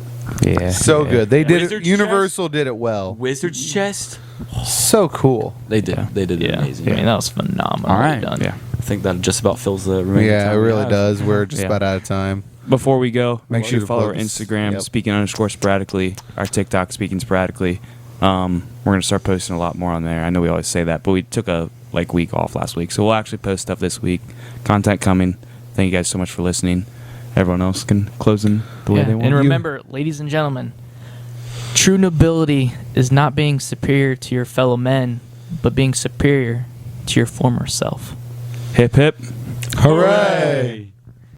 A: Yeah.
B: So
A: yeah.
B: good. They did it.
D: Wizard's
B: Universal did it well.
D: Wizard's Chest.
B: So cool.
D: They did.
A: Yeah.
D: They did it
C: yeah.
D: amazing.
C: I mean, that was phenomenal.
D: All right.
C: Done.
A: Yeah.
D: I think that just about fills the remaining
B: Yeah,
D: time
B: it
D: we
B: really
D: have.
B: does. We're just
A: Yeah.
B: about out of time.
A: Before we go, make sure
B: sure
A: to
B: to
A: follow our
B: plug-
A: Instagram,
B: Yep.
A: speaking_sporadically, our TikTok, speaking sporadically. We're gonna start posting a lot more on there. I know we always say that, but we took a week off last week, so we'll actually post stuff this week. Content coming. Thank you guys so much for listening. Everyone else can close in the way
C: Yeah.
A: they want.
C: And remember, ladies and gentlemen, true nobility is not being superior to your fellow men, but being superior to your former self.
A: Hip hip.
B: Hooray!